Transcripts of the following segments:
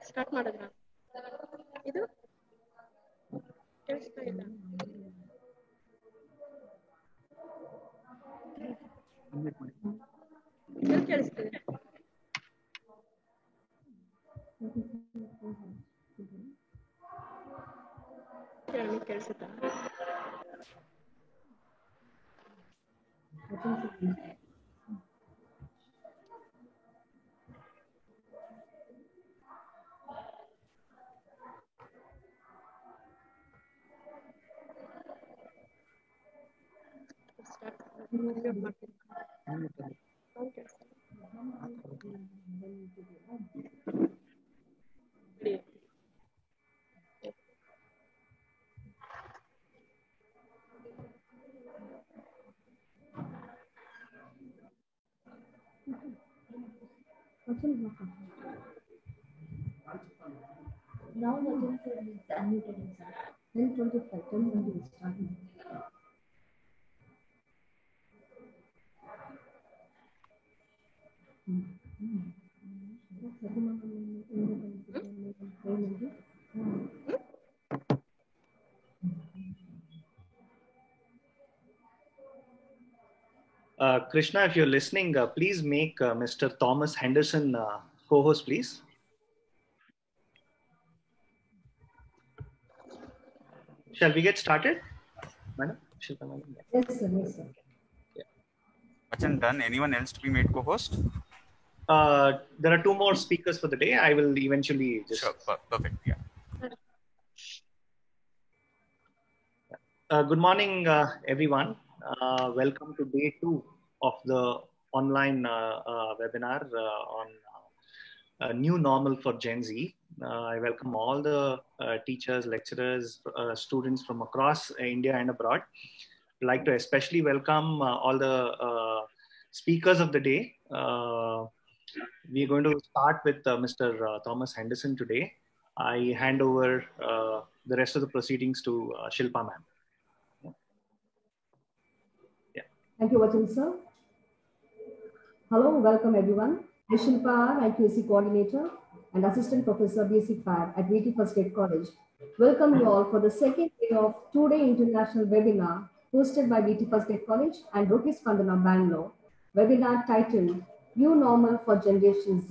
Start ಮಾಡಿದ್ರ ಇದು ಕೇಳಿಸ್ತಾ ಇಲ್ಲ ಇದು ಕೇಳಿಸ್ತಿದೆ ಕೇಳಿಸುತ್ತಾ Now the attendance is unmuted inside. 10:25, 10:20 is starting. Krishna, if you're listening, please make Mr. Thomas Henderson co-host, please. Shall we get started? Madam? Yes, sir. Yes, sir. Vachan done. Anyone else to be made co-host? There are two more speakers for the day. I will eventually just... Sure, perfect. Yeah. Good morning, everyone. Welcome to day 2 of the online webinar on new normal for Gen Z. I welcome all the teachers, lecturers, students from across India and abroad. I'd like to especially welcome all the speakers of the day. We're going to start with Mr. Thomas Henderson today. I hand over the rest of the proceedings to Shilpa ma'am. Thank you, Vachan sir. Hello, welcome everyone. I'm Shilpa, IQAC Coordinator and Assistant Professor Basic Fab at VT First State College. Welcome you all for the second day of 2-day international webinar hosted by VT First State College and Roti Spandana Bangalore. Webinar titled New Normal for Generation Z.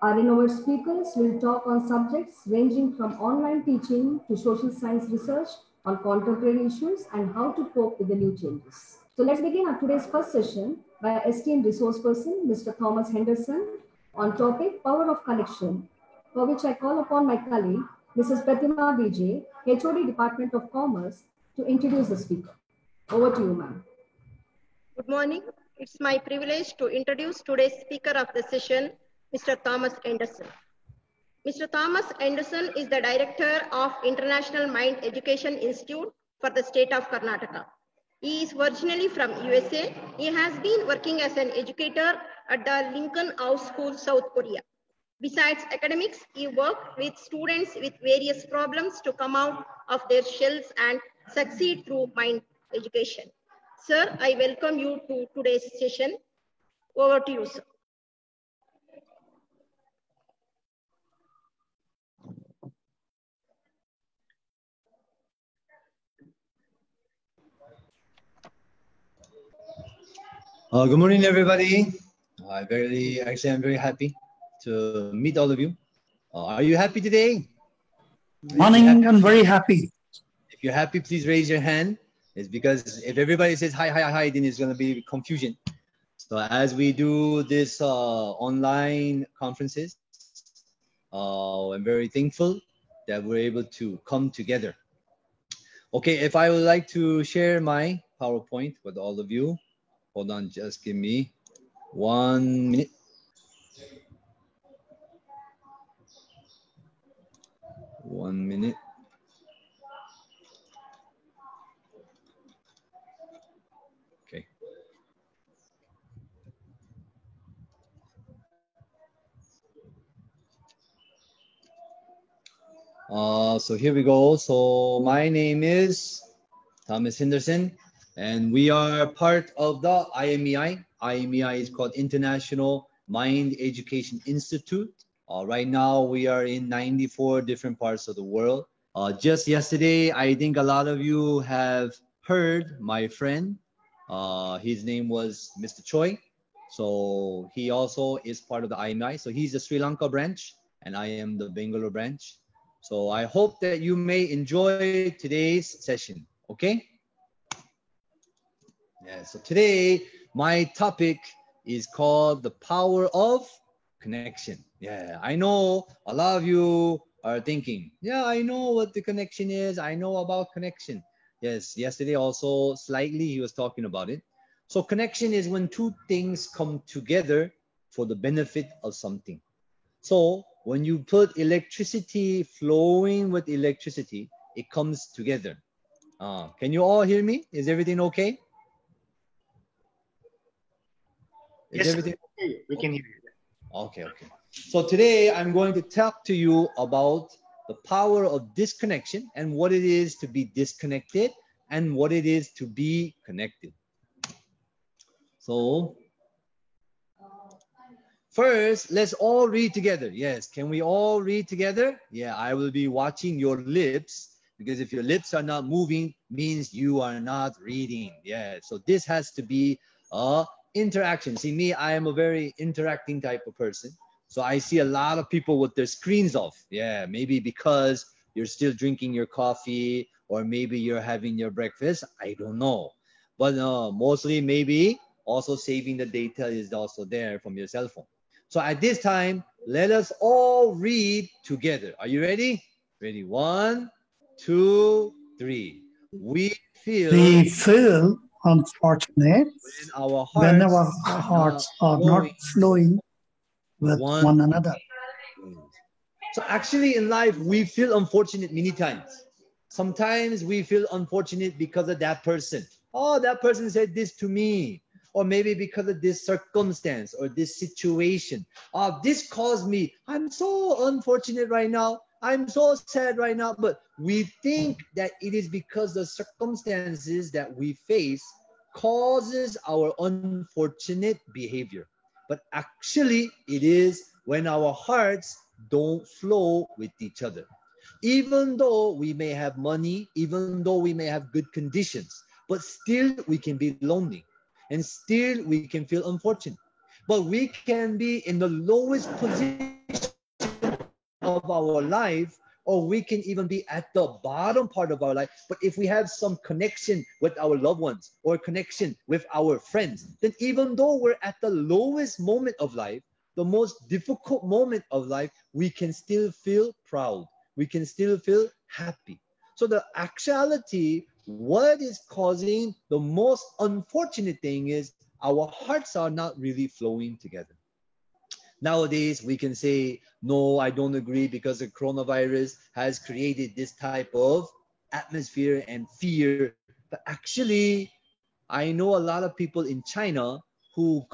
Our renowned speakers will talk on subjects ranging from online teaching to social science research on contemporary issues and how to cope with the new changes. So let's begin our today's first session by our esteemed resource person, Mr. Thomas Henderson, on topic Power of Connection, for which I call upon my colleague, Mrs. Pratima Vijay, HOD Department of Commerce, to introduce the speaker. Over to you, ma'am. Good morning. It's my privilege to introduce today's speaker of the session, Mr. Thomas Henderson. Mr. Thomas Henderson is the Director of International Mind Education Institute for the state of Karnataka. He is originally from USA. He has been working as an educator at the Lincoln House School, South Korea. Besides academics, he worked with students with various problems to come out of their shells and succeed through mind education. Sir, I welcome you to today's session. Over to you, sir. Good morning, everybody. I'm very happy to meet all of you. Are you happy today? Morning, I'm very happy. If you're happy, please raise your hand. It's because if everybody says hi, hi, hi, then it's going to be confusion. So as we do this online conferences, I'm very thankful that we're able to come together. Okay, if I would like to share my PowerPoint with all of you. Hold on, just give me 1 minute. One minute. Okay. So here we go. So my name is Thomas Henderson. And we are part of the IMEI. IMEI is called International Mind Education Institute. Right now, we are in 94 different parts of the world. Just yesterday, I think a lot of you have heard my friend. His name was Mr. Choi. So he also is part of the IMEI. So he's the Sri Lanka branch, and I am the Bangalore branch. So I hope that you may enjoy today's session. Okay? Yeah, so today my topic is called the power of connection. Yeah, I know a lot of you are thinking, yeah, I know what the connection is. I know about connection. Yes, yesterday also slightly he was talking about it. So connection is when two things come together for the benefit of something. So when you put electricity flowing with electricity, it comes together. Can you all hear me? Is everything okay? Yes, everything okay? We can hear you. Okay. So today I'm going to talk to you about the power of disconnection and what it is to be disconnected and what it is to be connected. So first, let's all read together. Yes, can we all read together? Yeah, I will be watching your lips because if your lips are not moving, means you are not reading. Yeah, so this has to be a interaction. See, me, I am a very interacting type of person. So I see a lot of people with their screens off. Yeah, maybe because you're still drinking your coffee or maybe you're having your breakfast. I don't know. But mostly maybe also saving the data is also there from your cell phone. So at this time, let us all read together. Are you ready? Ready? 1, 2, 3. We feel unfortunate when our hearts are not flowing with one another. So actually in life, we feel unfortunate many times. Sometimes we feel unfortunate because of that person. Oh, that person said this to me. Or maybe because of this circumstance or this situation. This caused me. I'm so unfortunate right now. I'm so sad right now. But we think that it is because the circumstances that we face causes our unfortunate behavior. But actually, it is when our hearts don't flow with each other. Even though we may have money, even though we may have good conditions, but still we can be lonely. And still we can feel unfortunate. But we can be in the lowest position of our life, or we can even be at the bottom part of our life. But if we have some connection with our loved ones or connection with our friends, then even though we're at the lowest moment of life, the most difficult moment of life, we can still feel proud. We can still feel happy. So the actuality, what is causing the most unfortunate thing is our hearts are not really flowing together. Nowadays, we can say, no, I don't agree because the coronavirus has created this type of atmosphere and fear. But actually, I know a lot of people in China who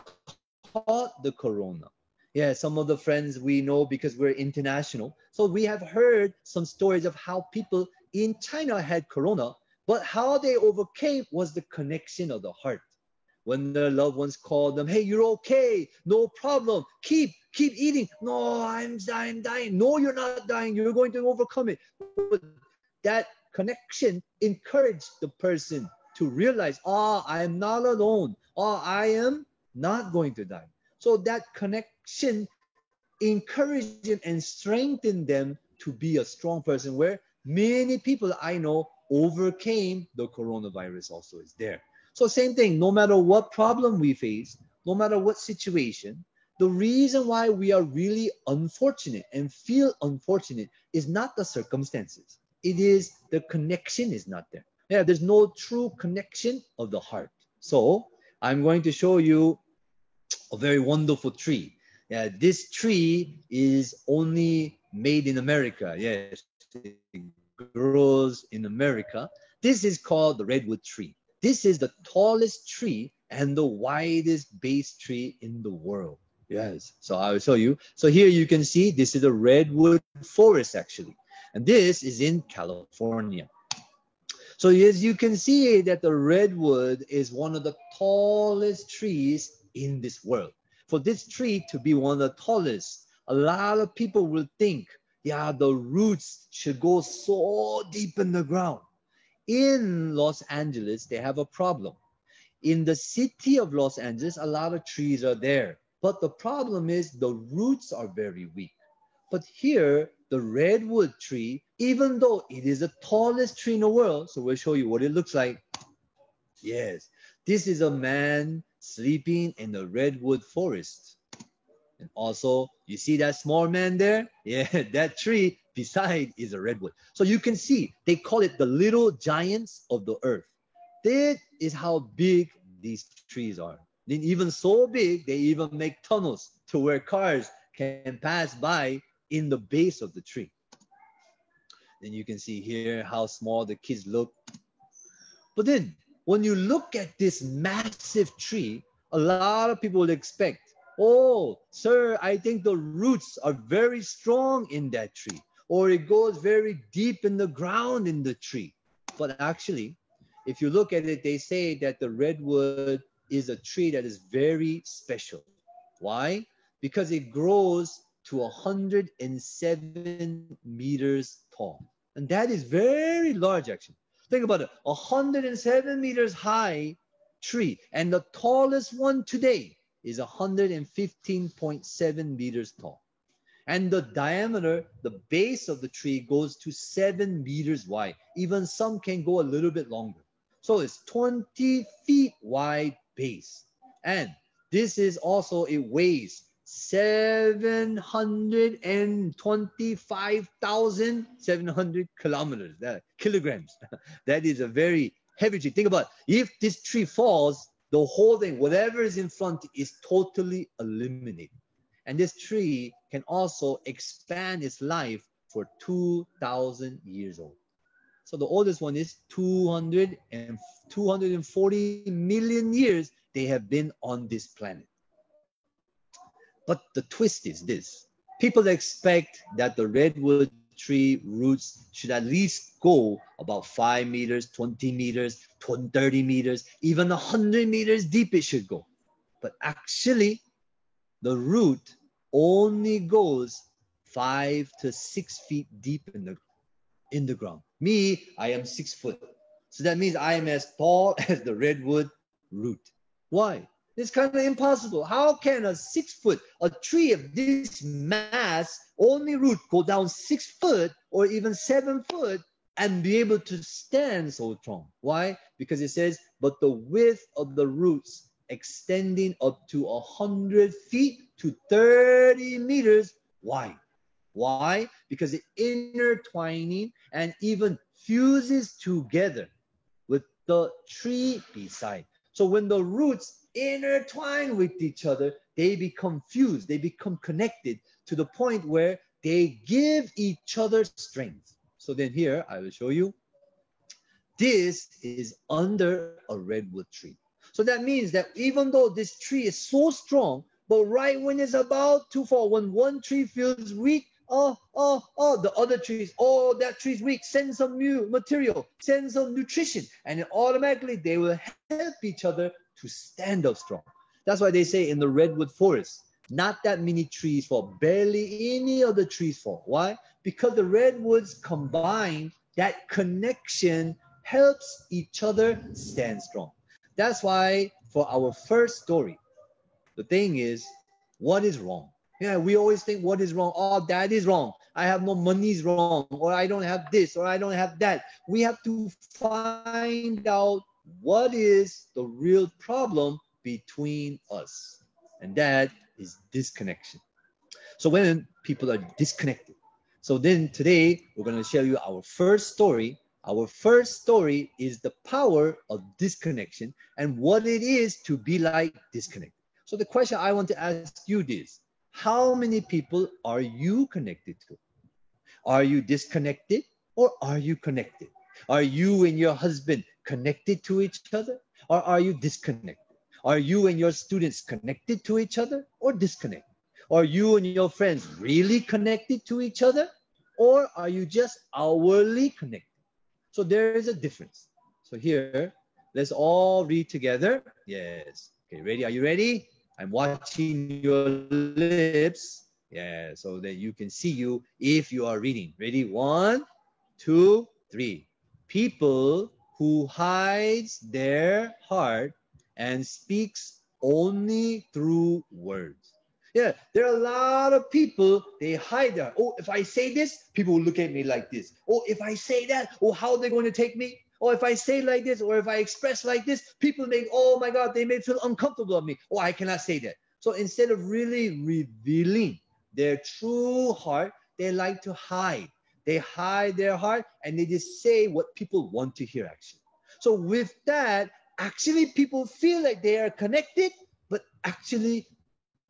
caught the corona. Yeah, some of the friends we know because we're international. So we have heard some stories of how people in China had corona, but how they overcame was the connection of the heart. When their loved ones called them, hey, you're okay, no problem, keep eating. No, I'm dying. No, you're not dying, you're going to overcome it. But that connection encouraged the person to realize, I am not alone. I am not going to die. So that connection encouraged them and strengthened them to be a strong person, where many people I know overcame the coronavirus also is there. So same thing, no matter what problem we face, no matter what situation, the reason why we are really unfortunate and feel unfortunate is not the circumstances. It is the connection is not there. Yeah, there's no true connection of the heart. So I'm going to show you a very wonderful tree. Yeah, this tree is only made in America. Yes, it grows in America. This is called the redwood tree. This is the tallest tree and the widest base tree in the world. Yes, so I will show you. So here you can see this is a redwood forest actually. And this is in California. So as you can see that the redwood is one of the tallest trees in this world. For this tree to be one of the tallest, a lot of people will think, yeah, the roots should go so deep in the ground. In Los Angeles, they have a problem. In the city of Los Angeles, a lot of trees are there. But the problem is the roots are very weak. But here, the redwood tree, even though it is the tallest tree in the world, so we'll show you what it looks like. Yes, this is a man sleeping in the redwood forest. And also, you see that small man there? Yeah, that tree beside is a redwood. So you can see, they call it the little giants of the earth. That is how big these trees are. Then even so big, they even make tunnels to where cars can pass by in the base of the tree. Then you can see here how small the kids look. But then when you look at this massive tree, a lot of people would expect, oh, sir, I think the roots are very strong in that tree, or it goes very deep in the ground in the tree. But actually, if you look at it, they say that the redwood is a tree that is very special. Why? Because it grows to 107 meters tall. And that is very large, actually. Think about it, 107 meters high tree. And the tallest one today is 115.7 meters tall. And the diameter, the base of the tree goes to 7 meters wide. Even some can go a little bit longer. So it's 20 feet wide base. And this is also, it weighs 725,700 kilometers, kilograms. That is a very heavy tree. Think about it. If this tree falls, the whole thing, whatever is in front, is totally eliminated. And this tree can also expand its life for 2,000 years old. So the oldest one is 240 million years they have been on this planet. But the twist is this. People expect that the redwood tree roots should at least go about 5 meters, 20 meters, 30 meters, even 100 meters deep it should go. But actually, the root only goes 5 to 6 feet deep in the ground. Me, I am 6 foot. So that means I am as tall as the redwood root. Why? It's kind of impossible. How can a 6 foot, a tree of this mass, only root go down 6 foot or even 7 foot and be able to stand so strong? Why? Because it says, but the width of the roots extending up to 100 feet to 30 meters wide. Why? Because it intertwining and even fuses together with the tree beside. So when the roots intertwine with each other, they become fused, they become connected to the point where they give each other strength. So then here, I will show you. This is under a redwood tree. So that means that even though this tree is so strong, but right when it's about to fall, when one tree feels weak, the other trees, that tree's weak, send some new material, send some nutrition, and automatically they will help each other to stand up strong. That's why they say in the redwood forest, not that many trees fall, barely any of the trees fall. Why? Because the redwoods combine, that connection helps each other stand strong. That's why for our first story, the thing is, what is wrong? Yeah, we always think what is wrong? Oh, that is wrong. I have no money is wrong, or I don't have this, or I don't have that. We have to find out what is the real problem between us. And that is disconnection. So when people are disconnected. So then today, we're going to show you our first story. Our first story is the power of disconnection and what it is to be like disconnected. So the question I want to ask you is, how many people are you connected to? Are you disconnected or are you connected? Are you and your husband connected to each other or are you disconnected? Are you and your students connected to each other or disconnected? Are you and your friends really connected to each other or are you just outwardly connected? So there is a difference. So here, let's all read together. Yes. Okay, ready? Are you ready? I'm watching your lips. Yeah, so that you can see you if you are reading. Ready? 1, 2, 3. People who hides their heart and speaks only through words. Yeah, there are a lot of people, they hide their, oh, if I say this, people will look at me like this. Oh, if I say that, oh, how are they going to take me? Or if I say like this, or if I express like this, people make, oh my God, they may feel uncomfortable of me. Oh, I cannot say that. So instead of really revealing their true heart, they like to hide. They hide their heart and they just say what people want to hear actually. So with that, actually people feel like they are connected, but actually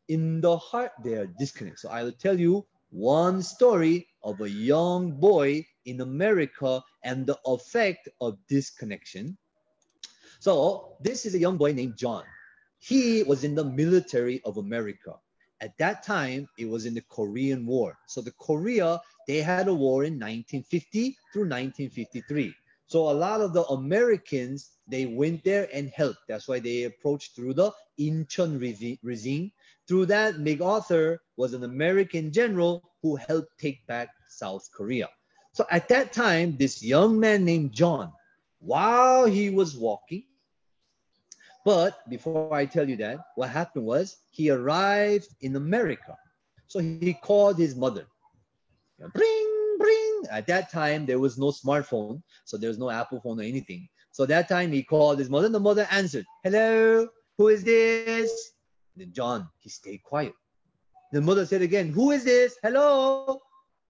in the heart they are disconnected. So I will tell you one story of a young boy in America and the effect of disconnection. So this is a young boy named John. He was in the military of America. At that time, it was in the Korean War. So the Korea, they had a war in 1950 through 1953. So a lot of the Americans, they went there and helped. That's why they approached through the Incheon regime. Through that, MacArthur was an American general who helped take back South Korea. So at that time, this young man named John, while he was walking, but before I tell you that, what happened was he arrived in America. So he called his mother. Bring, bring. At that time, there was no smartphone. So there was no Apple phone or anything. So that time he called his mother and the mother answered, hello, who is this? Then John, he stayed quiet. The mother said again, who is this? Hello.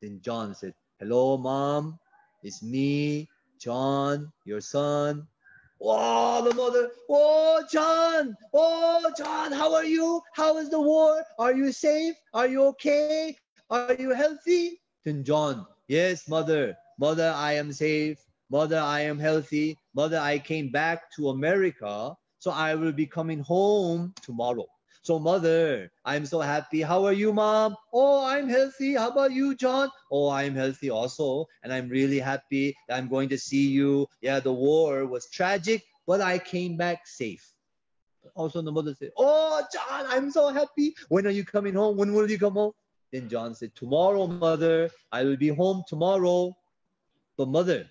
Then John said, hello, mom. It's me, John, your son. Oh, the mother, oh, John, how are you? How is the war? Are you safe? Are you okay? Are you healthy? Then John, yes, mother, I am safe. Mother, I am healthy. Mother, I came back to America, so I will be coming home tomorrow. So mother, I'm so happy. How are you, mom? Oh, I'm healthy. How about you, John? Oh, I'm healthy also. And I'm really happy that I'm going to see you. Yeah, the war was tragic, but I came back safe. Also the mother said, oh, John, I'm so happy. When are you coming home? When will you come home? Then John said, tomorrow, mother. I will be home tomorrow. But mother,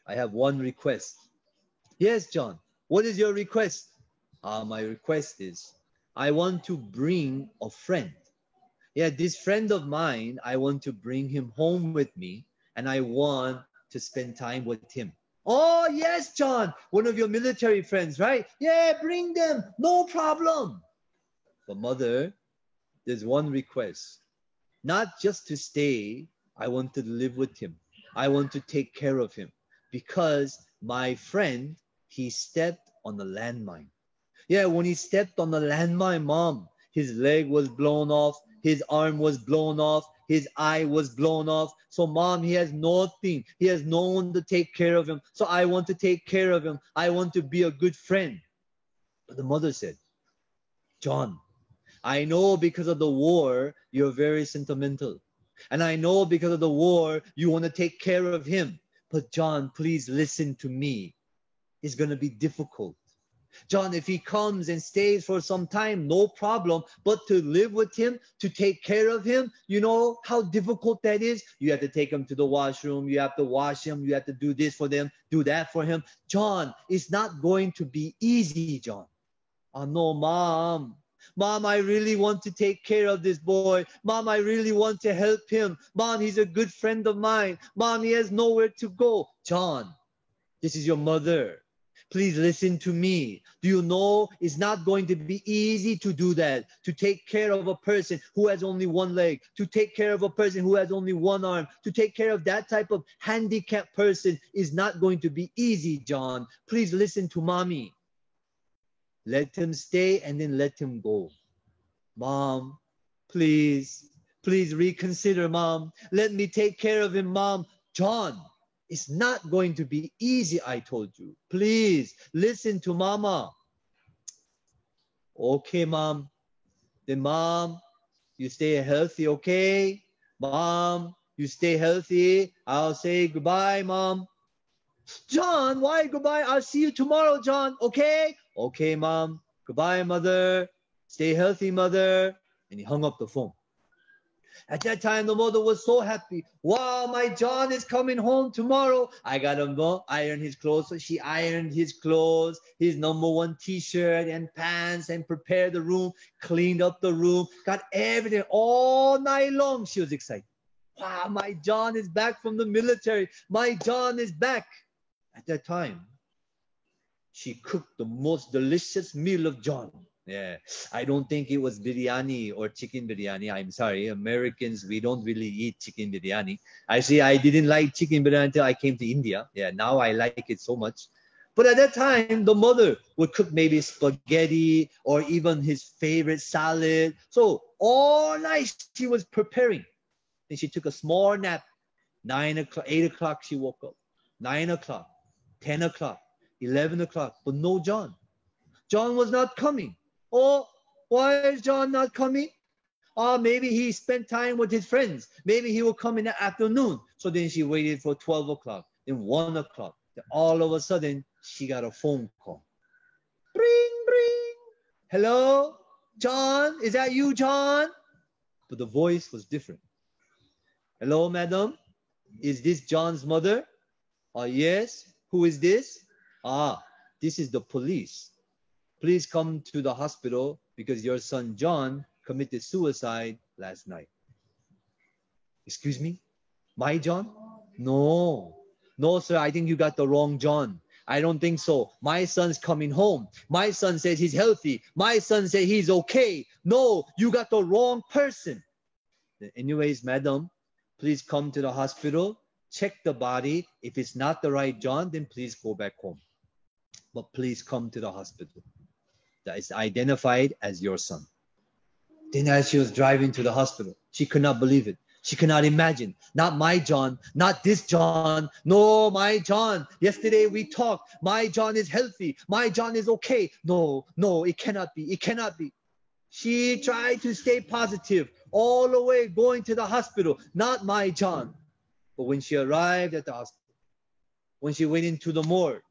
I have one request. Yes, John. What is your request? My request is, I want to bring a friend. Yeah, this friend of mine, I want to bring him home with me and I want to spend time with him. Oh, yes, John, one of your military friends, right? Yeah, bring them, no problem. But mother, there's one request. Not just to stay, I want to live with him. I want to take care of him because my friend, he stepped on a landmine. Yeah, when he stepped on the landmine, mom, his leg was blown off, his arm was blown off, his eye was blown off. So mom, he has nothing. He has no one to take care of him. So I want to take care of him. I want to be a good friend. But the mother said, John, I know because of the war, you're very sentimental. And I know because of the war, you want to take care of him. But John, please listen to me. It's going to be difficult. John, if he comes and stays for some time, no problem. But to live with him, to take care of him, you know how difficult that is? You have to take him to the washroom. You have to wash him. You have to do this for them, do that for him. John, it's not going to be easy, John. Oh, no, mom. Mom, I really want to take care of this boy. Mom, I really want to help him. Mom, he's a good friend of mine. Mom, he has nowhere to go. John, this is your mother. Please listen to me. Do you know it's not going to be easy to do that, to take care of a person who has only one leg, to take care of a person who has only one arm, to take care of that type of handicapped person is not going to be easy, John. Please listen to mommy. Let him stay and then let him go. Mom, please reconsider, mom. Let me take care of him, mom. John, it's not going to be easy, I told you. Please listen to mama. Okay, mom. Then mom, you stay healthy, okay? Mom, you stay healthy. I'll say goodbye, mom. John, why goodbye? I'll see you tomorrow, John. Okay? Okay, Mom. Goodbye, Mother. Stay healthy, Mother. And he hung up the phone. At that time, the mother was so happy. Wow, my John is coming home tomorrow. I got him iron his clothes. So she ironed his clothes, his number one t-shirt and pants, and prepared the room, cleaned up the room, got everything all night long. She was excited. Wow, my John is back from the military. My John is back. At that time, she cooked the most delicious meal of John. Yeah, I don't think it was biryani or chicken biryani. I'm sorry, Americans, we don't really eat chicken biryani. Actually, I didn't like chicken biryani until I came to India. Yeah, now I like it so much. But at that time, the mother would cook maybe spaghetti or even his favorite salad. So all night she was preparing. Then she took a small nap. 9 o'clock, 8 o'clock she woke up. 9 o'clock, 10 o'clock, 11 o'clock, but no John. John was not coming. Oh, why is John not coming? Maybe he spent time with his friends. Maybe he will come in the afternoon. So then she waited for 12 o'clock, then 1 o'clock. Then all of a sudden, she got a phone call. Bring, bring. Hello, John? Is that you, John? But the voice was different. Hello, madam? Is this John's mother? Yes. Who is this? This is the police. Please come to the hospital because your son John committed suicide last night. Excuse me? My John? No. No, sir, I think you got the wrong John. I don't think so. My son's coming home. My son says he's healthy. My son says he's okay. No, you got the wrong person. Anyways, madam, please come to the hospital. Check the body. If it's not the right John, then please go back home. But please come to the hospital. That is identified as your son. Then as she was driving to the hospital, she could not believe it. She could not imagine. Not my John, not this John. No, my John. Yesterday we talked. My John is healthy. My John is okay. No, it cannot be. It cannot be. She tried to stay positive all the way going to the hospital. Not my John. But when she arrived at the hospital, when she went into the morgue,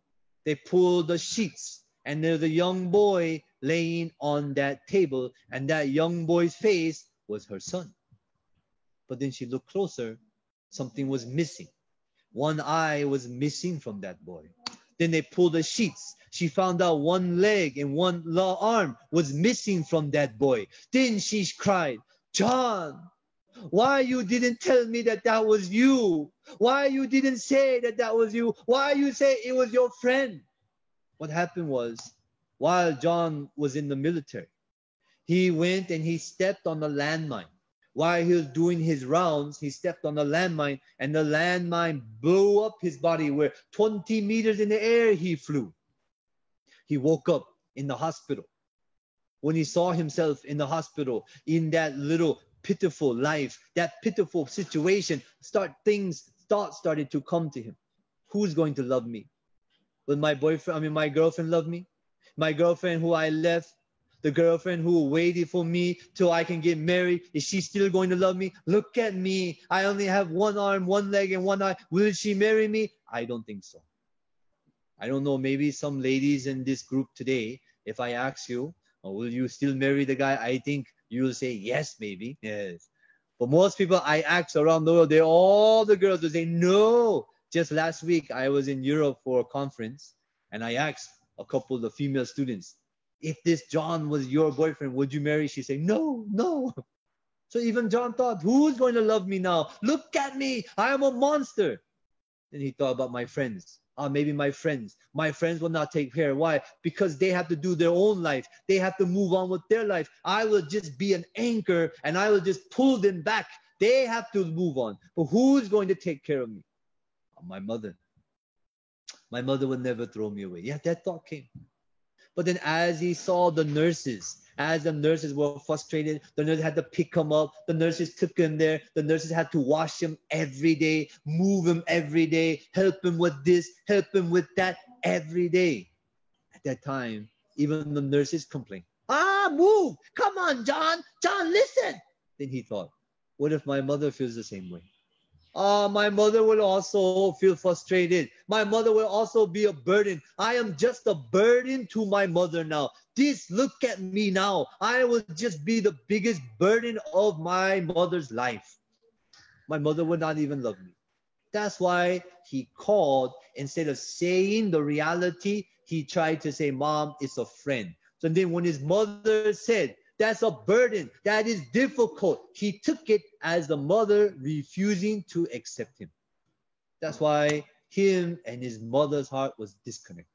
they pulled the sheets. And there's a young boy laying on that table, and that young boy's face was her son. But then she looked closer, something was missing. One eye was missing from that boy. Then they pulled the sheets. She found out one leg and one arm was missing from that boy. Then she cried, John, why you didn't tell me that that was you? Why you didn't say that that was you? Why you say it was your friend? What happened was, while John was in the military, he went and he stepped on the landmine. While he was doing his rounds, he stepped on the landmine, and the landmine blew up his body where 20 meters in the air he flew. He woke up in the hospital. When he saw himself in the hospital, in that little pitiful life, that pitiful situation, thoughts started to come to him. Who's going to love me? Will my girlfriend love me? My girlfriend who I left, the girlfriend who waited for me till I can get married, is she still going to love me? Look at me. I only have one arm, one leg, and one eye. Will she marry me? I don't think so. I don't know, maybe some ladies in this group today, if I ask you, will you still marry the guy? I think you'll say yes, maybe. Yes. But most people I ask around the world, all the girls will say no. Just last week, I was in Europe for a conference, and I asked a couple of the female students, if this John was your boyfriend, would you marry? She said, no. So even John thought, who's going to love me now? Look at me. I am a monster. Then he thought about my friends. Maybe my friends. My friends will not take care. Why? Because they have to do their own life. They have to move on with their life. I will just be an anchor, and I will just pull them back. They have to move on. But who's going to take care of me? My mother. My mother would never throw me away. Yeah, that thought came. But then as he saw the nurses, as the nurses were frustrated, the nurses had to pick him up. The nurses took him there. The nurses had to wash him every day, move him every day, help him with this, help him with that every day. At that time, even the nurses complained. Move! Come on, John! John, listen! Then he thought, what if my mother feels the same way? My mother will also feel frustrated. My mother will also be a burden. I am just a burden to my mother now. Look at me now. I will just be the biggest burden of my mother's life. My mother would not even love me. That's why he called, instead of saying the reality, he tried to say, Mom, it's a friend. So then when his mother said, that's a burden, that is difficult, he took it as the mother refusing to accept him. That's why him and his mother's heart was disconnected.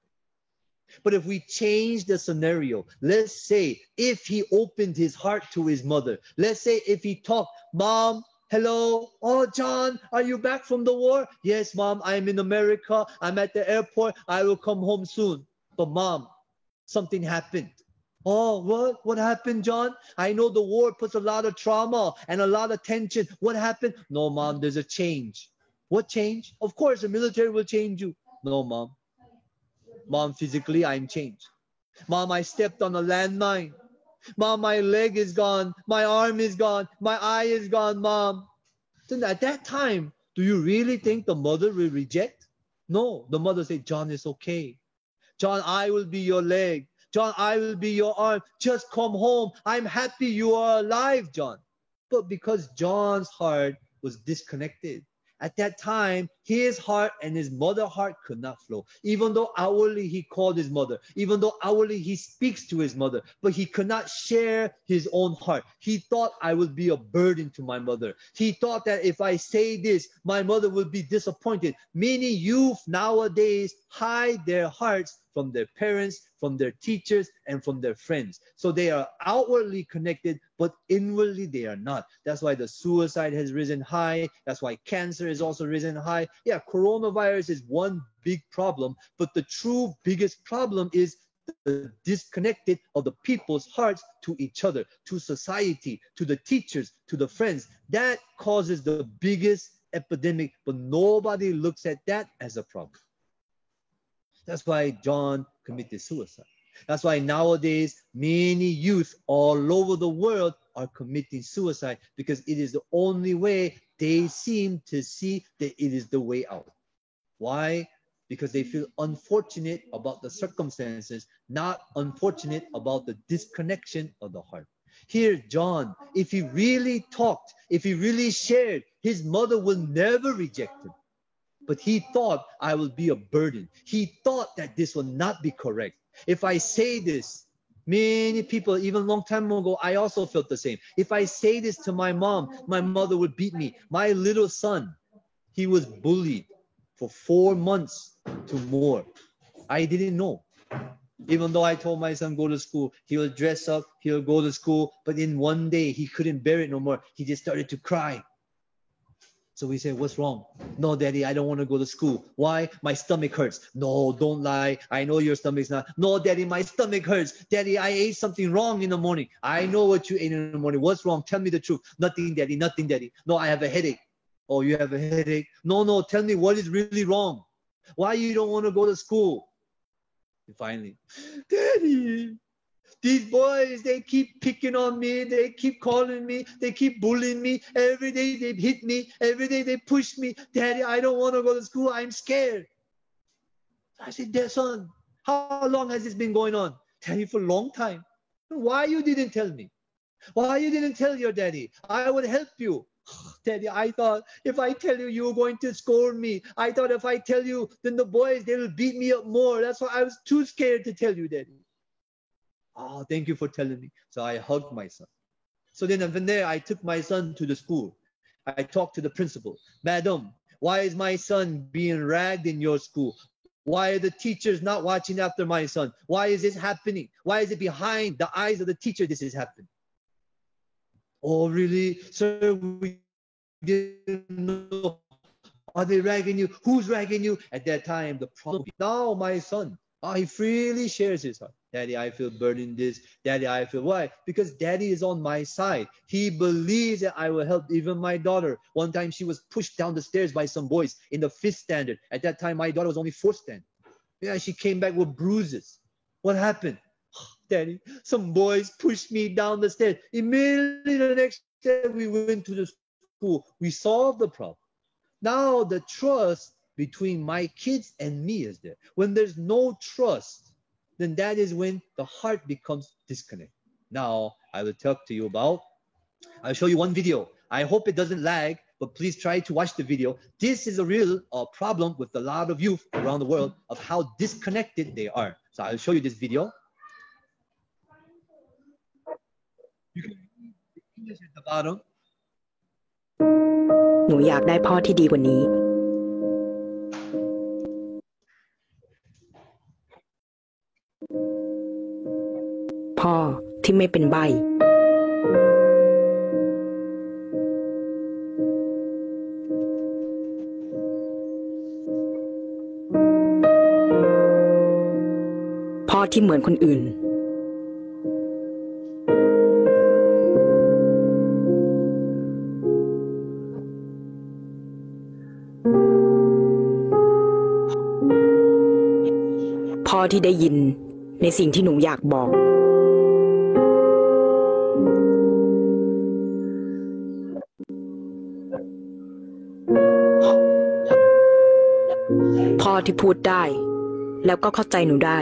But if we change the scenario, let's say if he opened his heart to his mother, let's say if he talked, Mom, hello, oh, John, are you back from the war? Yes, Mom, I'm in America. I'm at the airport. I will come home soon. But Mom, something happened. Oh, what? What happened, John? I know the war puts a lot of trauma and a lot of tension. What happened? No, Mom, there's a change. What change? Of course, the military will change you. No, Mom. Mom, physically, I'm changed. Mom, I stepped on a landmine. Mom, my leg is gone. My arm is gone. My eye is gone, Mom. Then at that time, do you really think the mother will reject? No, the mother said, John, it's okay. John, I will be your leg. John, I will be your arm. Just come home. I'm happy you are alive, John. But because John's heart was disconnected, at that time, his heart and his mother's heart could not flow. Even though outwardly he called his mother, even though outwardly he speaks to his mother, but he could not share his own heart. He thought, I will be a burden to my mother. He thought that if I say this, my mother will be disappointed. Many youth nowadays hide their hearts from their parents, from their teachers, and from their friends. So they are outwardly connected, but inwardly they are not. That's why the suicide has risen high. That's why cancer has also risen high. Yeah, coronavirus is one big problem, but the true biggest problem is the disconnected of the people's hearts to each other, to society, to the teachers, to the friends. That causes the biggest epidemic, but nobody looks at that as a problem. That's why John committed suicide. That's why nowadays many youth all over the world are committing suicide, because it is the only way they seem to see that it is the way out. Why? Because they feel unfortunate about the circumstances, not unfortunate about the disconnection of the heart. Here, John, if he really talked, if he really shared, his mother will never reject him. But he thought, I will be a burden. He thought that this will not be correct. If I say this, many people, even a long time ago, I also felt the same. If I say this to my mom, my mother would beat me. My little son, he was bullied for 4 months to more. I didn't know. Even though I told my son, go to school, he will dress up, he'll go to school. But in one day, he couldn't bear it no more. He just started to cry. So we say, what's wrong? No, Daddy, I don't want to go to school. Why? My stomach hurts. No, don't lie. I know your stomach's not. No, Daddy, my stomach hurts. Daddy, I ate something wrong in the morning. I know what you ate in the morning. What's wrong? Tell me the truth. Nothing, Daddy. Nothing, Daddy. No, I have a headache. Oh, you have a headache? No, tell me what is really wrong. Why you don't want to go to school? And finally, Daddy, these boys, they keep picking on me. They keep calling me. They keep bullying me. Every day they hit me. Every day they push me. Daddy, I don't want to go to school. I'm scared. I said, Dear son, how long has this been going on? Daddy, for a long time. Why you didn't tell me? Why you didn't tell your daddy? I would help you. Daddy, I thought if I tell you, you're going to scold me. I thought if I tell you, then the boys, they will beat me up more. That's why I was too scared to tell you, Daddy. Oh, thank you for telling me. So I hugged my son. So then from there, I took my son to the school. I talked to the principal. Madam, why is my son being ragged in your school? Why are the teachers not watching after my son? Why is this happening? Why is it behind the eyes of the teacher this is happening? Oh, really? Sir, we didn't know. Are they ragging you? Who's ragging you? At that time, the problem. Now my son, he freely shares his heart. Daddy, I feel burdened this. Daddy, I feel why? Because Daddy is on my side. He believes that I will help. Even my daughter, one time she was pushed down the stairs by some boys in the 5th standard. At that time, my daughter was only 4th standard. Yeah, she came back with bruises. What happened? Daddy, some boys pushed me down the stairs. Immediately the next day we went to the school. We solved the problem. Now the trust between my kids and me is there. When there's no trust, then that is when the heart becomes disconnected. Now I will talk to you about, I'll show you one video. I hope it doesn't lag, but please try to watch the video. This is a real problem with a lot of youth around the world of how disconnected they are. So I'll show you this video. You can read the English at the bottom. หนูอยากได้พ่อที่ดีกว่านี้พ่อที่ไม่เป็นใบ้พ่อที่เหมือนคนอื่นพ่อที่ได้ยินในสิ่งที่หนูอยากบอกพ่อที่พูดได้แล้วก็เข้าใจหนูได้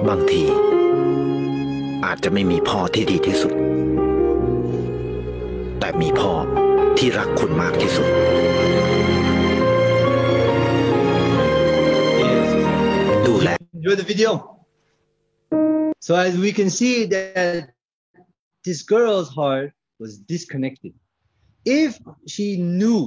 บางทีอาจจะไม่มีพ่อที่ดีที่สุดแต่มีพ่อที่รักคุณมากที่สุดดูแล Enjoy the video. So as we can see that this girl's heart was disconnected. If she knew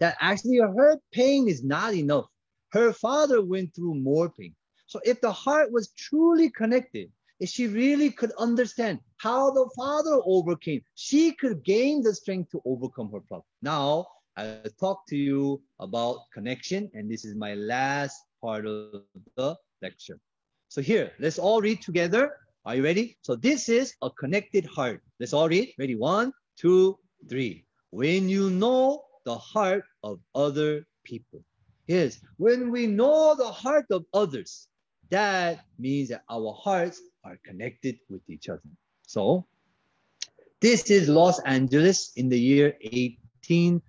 that actually her pain is not enough, her father went through more pain. So if the heart was truly connected, if she really could understand how the father overcame, she could gain the strength to overcome her problem. Now, I'll talk to you about connection, and this is my last part of the lecture. So here, let's all read together. Are you ready? So this is a connected heart. Let's all read. Ready? 1, 2, 3. When you know the heart of other people. Yes, when we know the heart of others, that means that our hearts are connected with each other. So this is Los Angeles in the year 18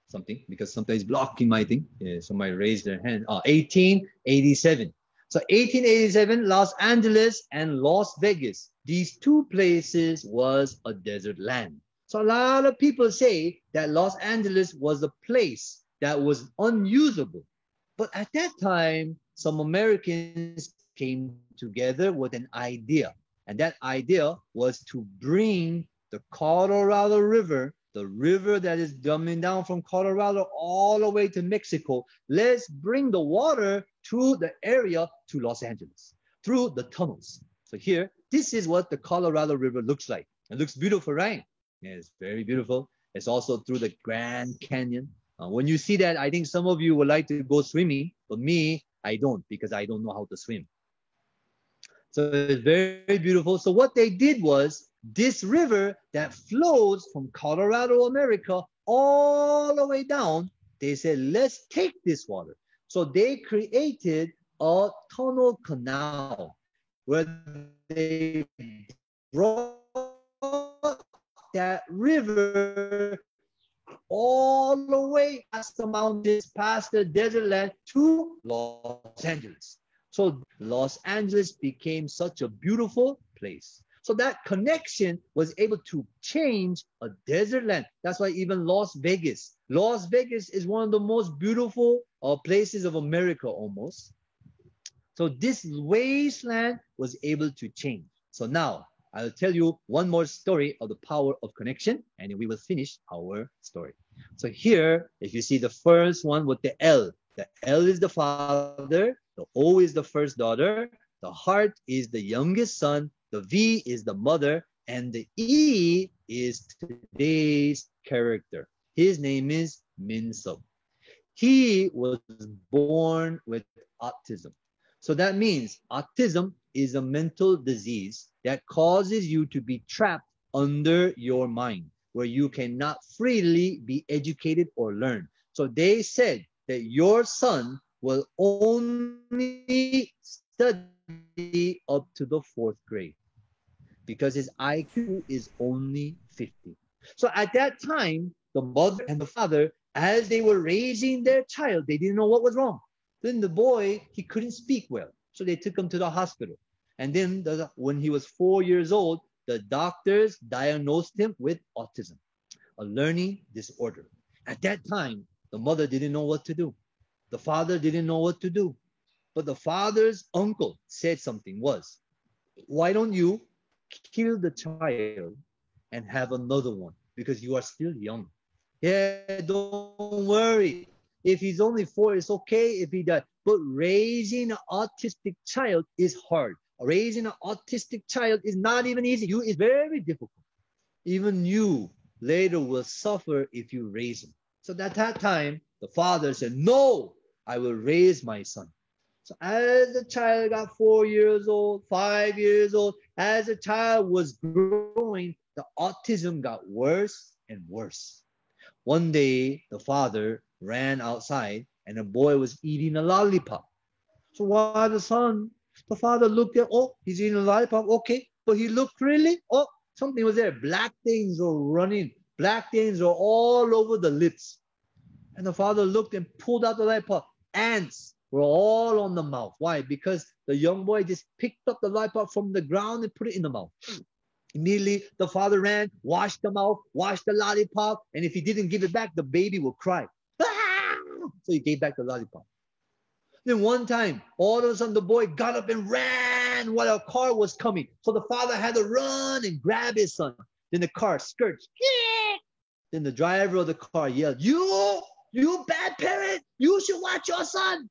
something, because sometimes blocking my thing. Yeah, somebody raised their hand. 1887. So 1887, Los Angeles and Las Vegas. These two places was a desert land. So a lot of people say that Los Angeles was a place that was unusable. But at that time, some Americans came together with an idea. And that idea was to bring the Colorado River, the river that is coming down from Colorado all the way to Mexico. Let's bring the water to the area to Los Angeles through the tunnels. So here, this is what the Colorado River looks like. It looks beautiful, right? Yeah, it's very beautiful. It's also through the Grand Canyon. When you see that, I think some of you would like to go swimming, but me, I don't, because I don't know how to swim. So it's very, very beautiful. So what they did was, this river that flows from Colorado, America, all the way down, they said, let's take this water. So they created a tunnel canal where they brought that river all the way past the mountains, past the desert land to Los Angeles. So Los Angeles became such a beautiful place. So that connection was able to change a desert land. That's why even Las Vegas is one of the most beautiful places of America almost. So this wasteland was able to change. So now I'll tell you one more story of the power of connection, and we will finish our story. So here, if you see the first one with the L is the father, the O is the first daughter, the heart is the youngest son, the V is the mother, and the E is today's character. His name is Min-sub. He was born with autism. So that means autism is a mental disease that causes you to be trapped under your mind, where you cannot freely be educated or learn. So they said that your son will only study up to the 4th grade because his IQ is only 50. So at that time, the mother and the father, as they were raising their child, they didn't know what was wrong. Then the boy, he couldn't speak well. So they took him to the hospital. And then when he was 4 years old, the doctors diagnosed him with autism, a learning disorder. At that time, the mother didn't know what to do. The father didn't know what to do. But the father's uncle said something was, why don't you kill the child and have another one? Because you are still young. Yeah, don't worry. If he's only 4, it's okay if he dies. But raising an autistic child is hard. Raising an autistic child is not even easy. It's very difficult. Even you later will suffer if you raise him. So at that time, the father said, no, I will raise my son. So as the child got 4 years old, 5 years old, as the child was growing, the autism got worse and worse. One day, the father ran outside and the boy was eating a lollipop. So while the father looked at, oh, he's eating a lollipop, okay. But he looked really, oh, something was there. Black things were running. Black things were all over the lips. And the father looked and pulled out the lollipop. Ants were all on the mouth. Why? Because the young boy just picked up the lollipop from the ground and put it in the mouth. Immediately, the father ran, washed the mouth, washed the lollipop, and if he didn't give it back, the baby would cry. Ah! So he gave back the lollipop. Then one time, all of a sudden, the boy got up and ran while a car was coming. So the father had to run and grab his son. Then the car skirts. Then the driver of the car yelled, you bad parent, you should watch your son.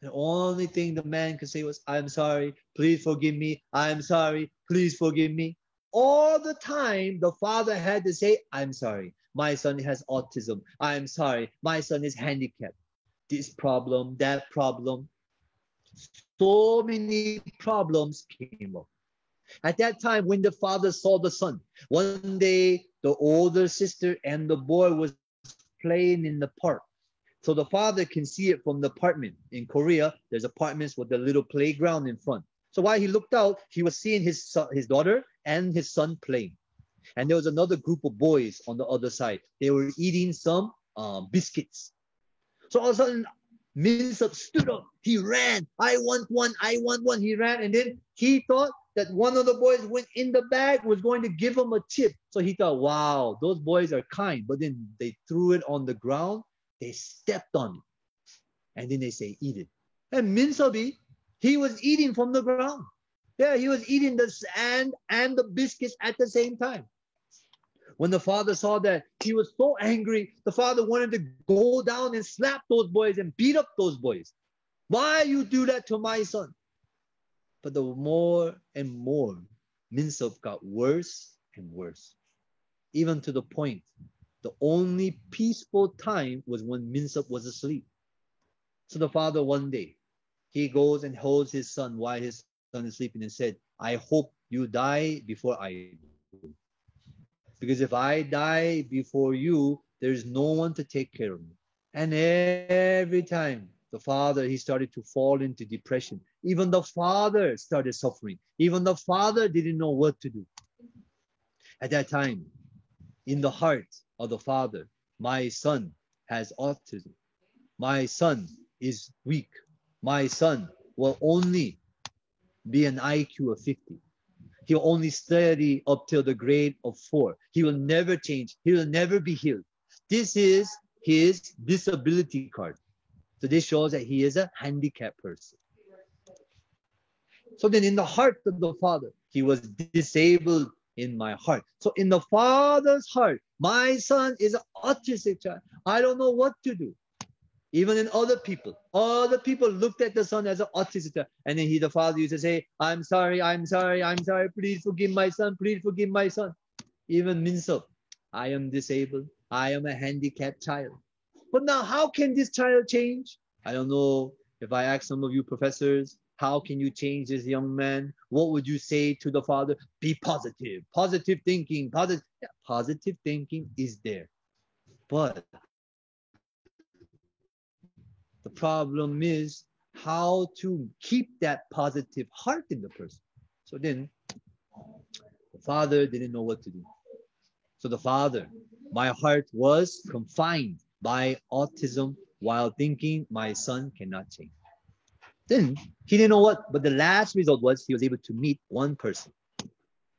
The only thing the man could say was, I'm sorry, please forgive me. I'm sorry, please forgive me. All the time, the father had to say, I'm sorry, my son has autism. I'm sorry, my son is handicapped. This problem, that problem. So many problems came up. At that time, when the father saw the son, one day, the older sister and the boy was playing in the park. So the father can see it from the apartment. In Korea, there's apartments with a little playground in front. So while he looked out, he was seeing his daughter and his son playing. And there was another group of boys on the other side. They were eating some biscuits. So all of a sudden, Min-sub stood up. He ran. I want one. I want one. He ran. And then he thought that one of the boys went in the bag, was going to give him a chip. So he thought, wow, those boys are kind. But then they threw it on the ground. They stepped on it. And then they say, eat it. And Min-sub, he was eating from the ground. Yeah, he was eating the sand and the biscuits at the same time. When the father saw that, he was so angry. The father wanted to go down and slap those boys and beat up those boys. Why you do that to my son? But the more and more Minsuk got worse and worse. Even to the point, the only peaceful time was when Minsuk was asleep. So the father one day, he goes and holds his son while his son is sleeping and said, I hope you die before I do. Because if I die before you, there's no one to take care of me. And every time the father, he started to fall into depression. Even the father started suffering. Even the father didn't know what to do. At that time, in the heart of the father, my son has autism. My son is weak. My son will only be an IQ of 50. He'll only study up till the grade of 4. He will never change. He will never be healed. This is his disability card. So this shows that he is a handicapped person. So then in the heart of the father, he was disabled in my heart. So in the father's heart, my son is an autistic child. I don't know what to do. Even in other people looked at the son as an autistic child. And then the father used to say, I'm sorry, please forgive my son, please forgive my son. Even Minsuk, I am disabled, I am a handicapped child. But now how can this child change? I don't know. If I ask some of you professors, how can you change this young man? What would you say to the father? Be positive. Positive thinking. Positive thinking is there. But the problem is how to keep that positive heart in the person. So then the father didn't know what to do. So the father, my heart was confined by autism while thinking my son cannot change. Then he didn't know what, but the last result was he was able to meet one person.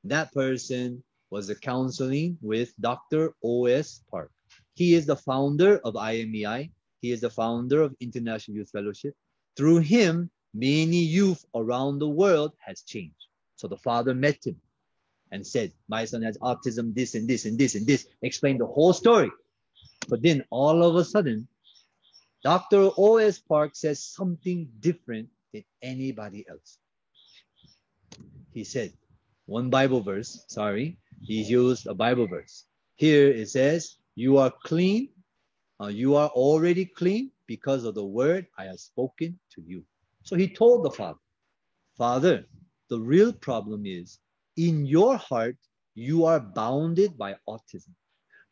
That person was a counseling with Dr. O.S. Park. He is the founder of IMEI. He is the founder of International Youth Fellowship. Through him, many youth around the world has changed. So the father met him and said, my son has autism, this and this and this and this, explained the whole story. But then all of a sudden, Dr. O.S. Park says something different than anybody else. He said, one Bible verse, he used a Bible verse. Here it says, you are clean, you are already clean because of the word I have spoken to you. So he told the father, Father, the real problem is in your heart, you are bounded by autism.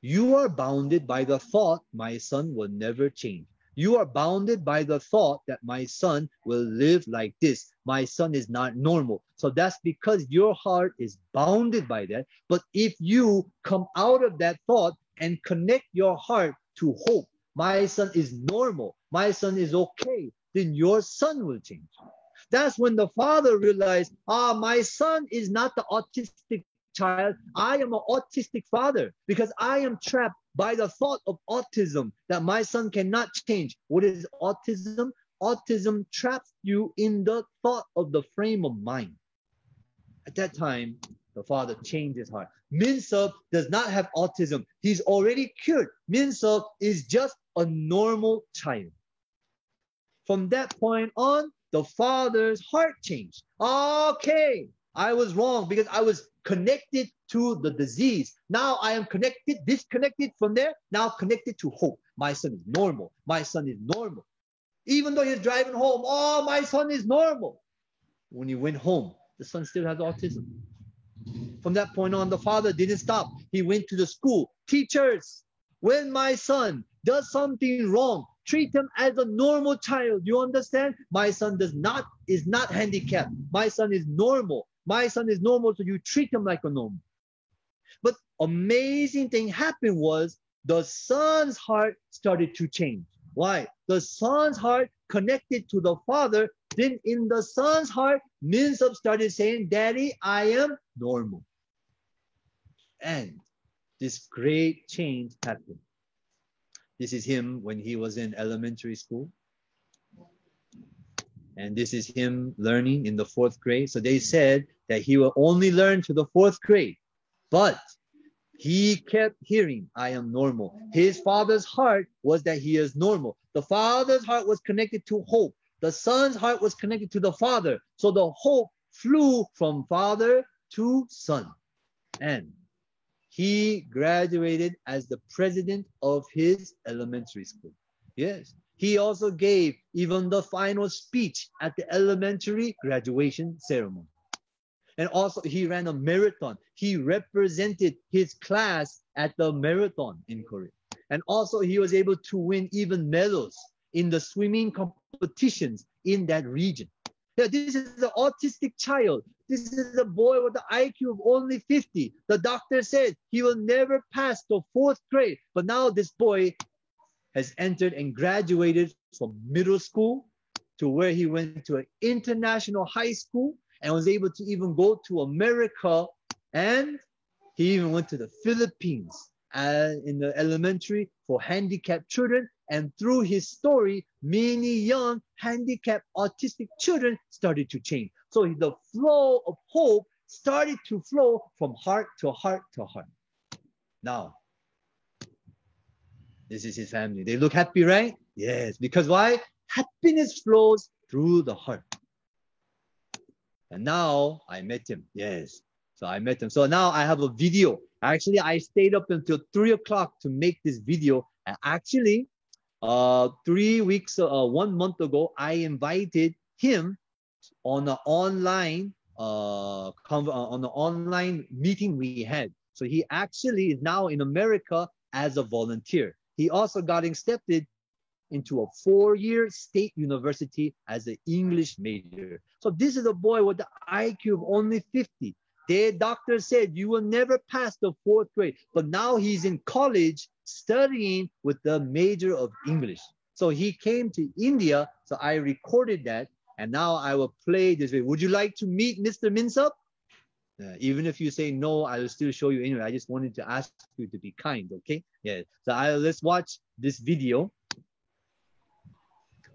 You are bounded by the thought my son will never change. You are bounded by the thought that my son will live like this. My son is not normal. So that's because your heart is bounded by that. But if you come out of that thought and connect your heart to hope, my son is normal, my son is okay, then your son will change. That's when the father realized, my son is not the autistic child. I am an autistic father because I am trapped by the thought of autism that my son cannot change. What is autism? Autism traps you in the thought of the frame of mind. At that time, the father changed his heart. Minsuk does not have autism. He's already cured. Minsuk is just a normal child. From that point on, the father's heart changed. Okay, I was wrong because I was connected to the disease. Now I am connected, disconnected from there, now connected to hope. My son is normal. My son is normal. Even though he's driving home, my son is normal. When he went home, the son still has autism. From that point on, the father didn't stop. He went to the school. Teachers, when my son does something wrong, treat him as a normal child. You understand? My son is not handicapped. My son is normal. My son is normal, so you treat him like a normal. But amazing thing happened was the son's heart started to change. Why? The son's heart connected to the father. Then in the son's heart, Minsuk started saying, Daddy, I am normal. And this great change happened. This is him when he was in elementary school. And this is him learning in the 4th grade. So they said that he will only learn to the 4th grade. But he kept hearing, I am normal. His father's heart was that he is normal. The father's heart was connected to hope. The son's heart was connected to the father. So the hope flew from father two sons. And he graduated as the president of his elementary school. Yes. He also gave even the final speech at the elementary graduation ceremony. And also he ran a marathon. He represented his class at the marathon in Korea. And also he was able to win even medals in the swimming competitions in that region. Yeah, this is an autistic child. This is a boy with an IQ of only 50. The doctor said he will never pass the 4th grade. But now this boy has entered and graduated from middle school to where he went to an international high school and was able to even go to America, and he even went to the Philippines in the elementary for handicapped children. And through his story, many young handicapped autistic children started to change. So the flow of hope started to flow from heart to heart to heart. Now, this is his family. They look happy, right? Yes, because why? Happiness flows through the heart. And now I met him. Yes. So I met him. So now I have a video. Actually, I stayed up until 3 o'clock to make this video. And actually, 1 month ago, I invited him on an online meeting we had. So he actually is now in America as a volunteer. He also got accepted into a 4-year state university as an English major. So this is a boy with the IQ of only 50. The doctor said you will never pass the 4th grade, but now he's in college studying with the major of English. So he came to India, so I recorded that, and now I will play this video. Would you like to meet Mr. Minsup? Even if you say no, I will still show you anyway. I just wanted to ask you to be kind, okay? Yeah. So let's watch this video.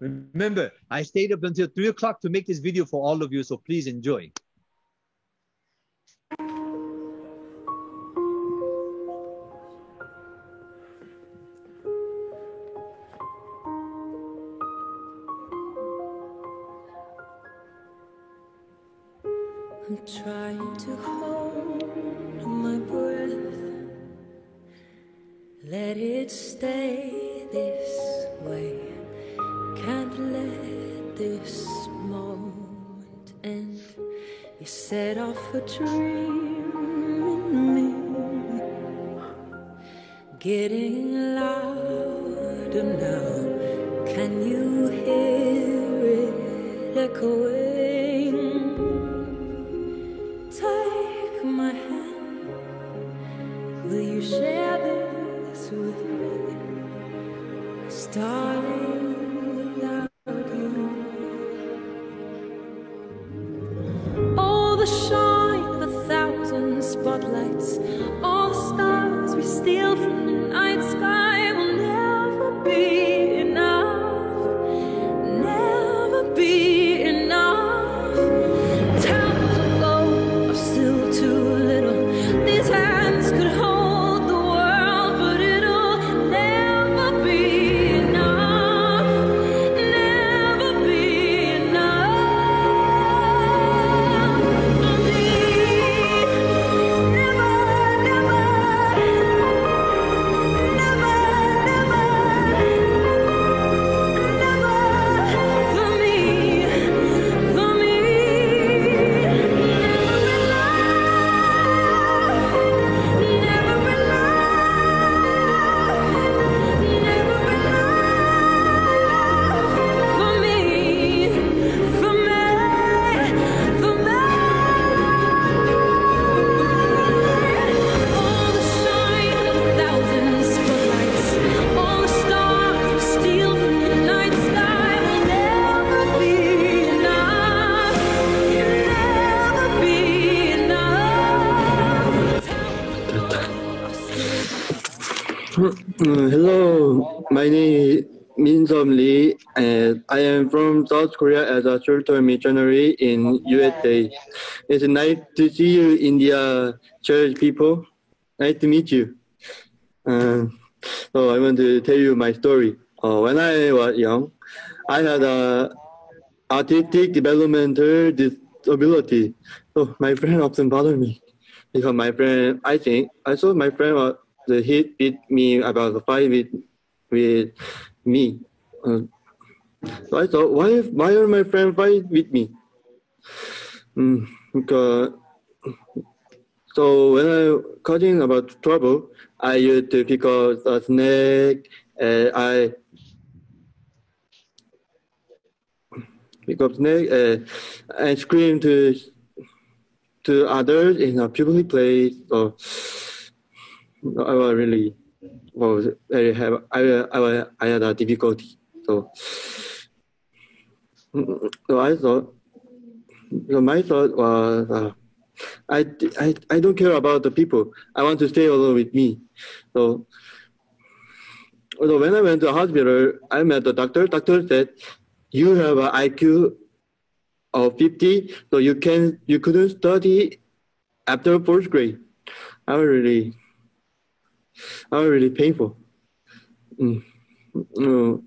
Remember, I stayed up until 3 o'clock to make this video for all of you, so please enjoy. I'm trying to hold my breath, let it stay this way, can't let this moment end. You set off a dream in me, getting louder now, can you hear it echoing? Take my hand, will you share this with me? 'Cause darling, without you, all the shine of 1,000 spotlights, all the stars we steal from the night sky will never be enough, never be enough. Towns of gold are still too little. These hands could hold the world, but it'll never be enough, never be enough for me. Never, never, never, never, never for me, for me. Hello, my name is Min-Seom Lee, and I am from South Korea as a short-term missionary in USA. It's nice to see you, India church people. Nice to meet you. So I want to tell you my story. When I was young, I had a artistic developmental disability. So my friend often bother me because my friend, I saw my friend was he beat me about a fight with me. So I thought, why are my friend fight with me? Because so when I causing about trouble, I used to pick up a snake. I pick up snake and scream to others in a public place. So I was really very heavy. I had a difficulty. So I thought. So my thought was, I don't care about the people. I want to stay alone with me. So when I went to the hospital, I met the doctor. Doctor said, you have an IQ of 50, so you couldn't study after 4th grade. I was really painful. So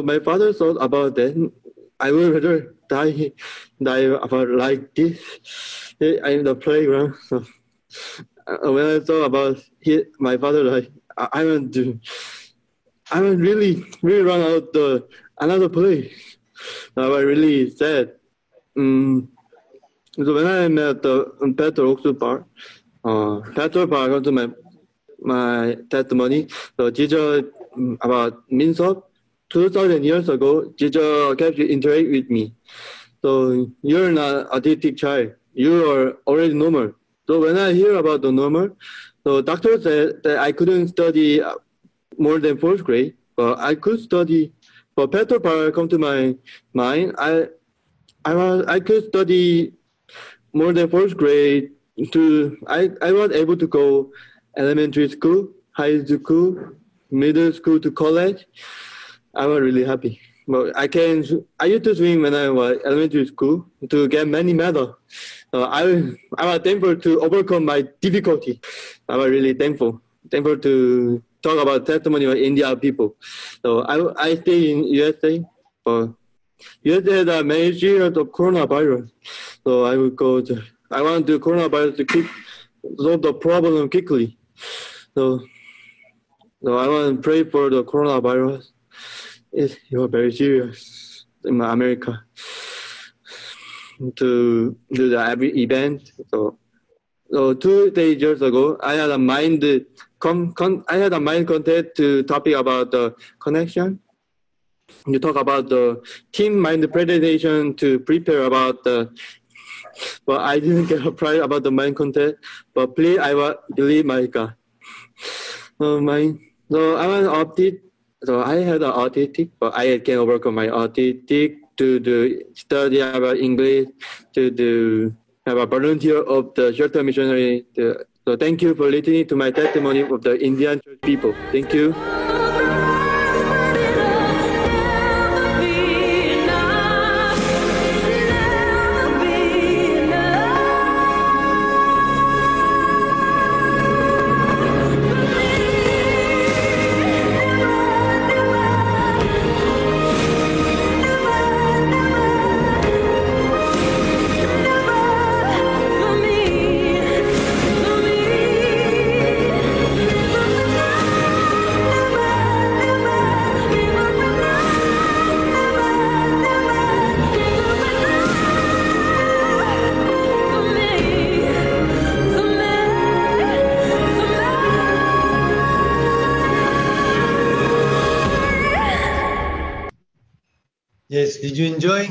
my father thought about that. I would rather die about like this in the playground. So when I thought about my father, like I want really run out another place. I was really sad. So when I met the Petro Park, Petro Park come to my testimony. So Jesus about Minsop, 2,000 years ago, Jesus kept interact with me. So you're not autistic child. You are already normal. So when I hear about the normal, so doctor said that I couldn't study more than 4th grade, but I could study. But Petro Park come to my mind. I could study more than 4th grade. I was able to go elementary school, high school, middle school to college. I was really happy. But I used to swim when I was elementary school to get many medals. I was thankful to overcome my difficulty. I was really thankful to talk about testimony of India people. So I stay in USA. USA had a many years of coronavirus. So I want the coronavirus to solve the problem quickly. So I want to pray for the coronavirus. You're very serious in America to do every event. So 2 years ago, I had a mind contact to topic about the connection. You talk about the team mind presentation to prepare about but I didn't get a prize about the mind contact. But please, I believe my God. So I was autistic. So I had an autistic, but I can overcome my autistic to study about English, to have a volunteer of the shelter missionary. So thank you for listening to my testimony of the Indian church people. Thank you. Yes, did you enjoy?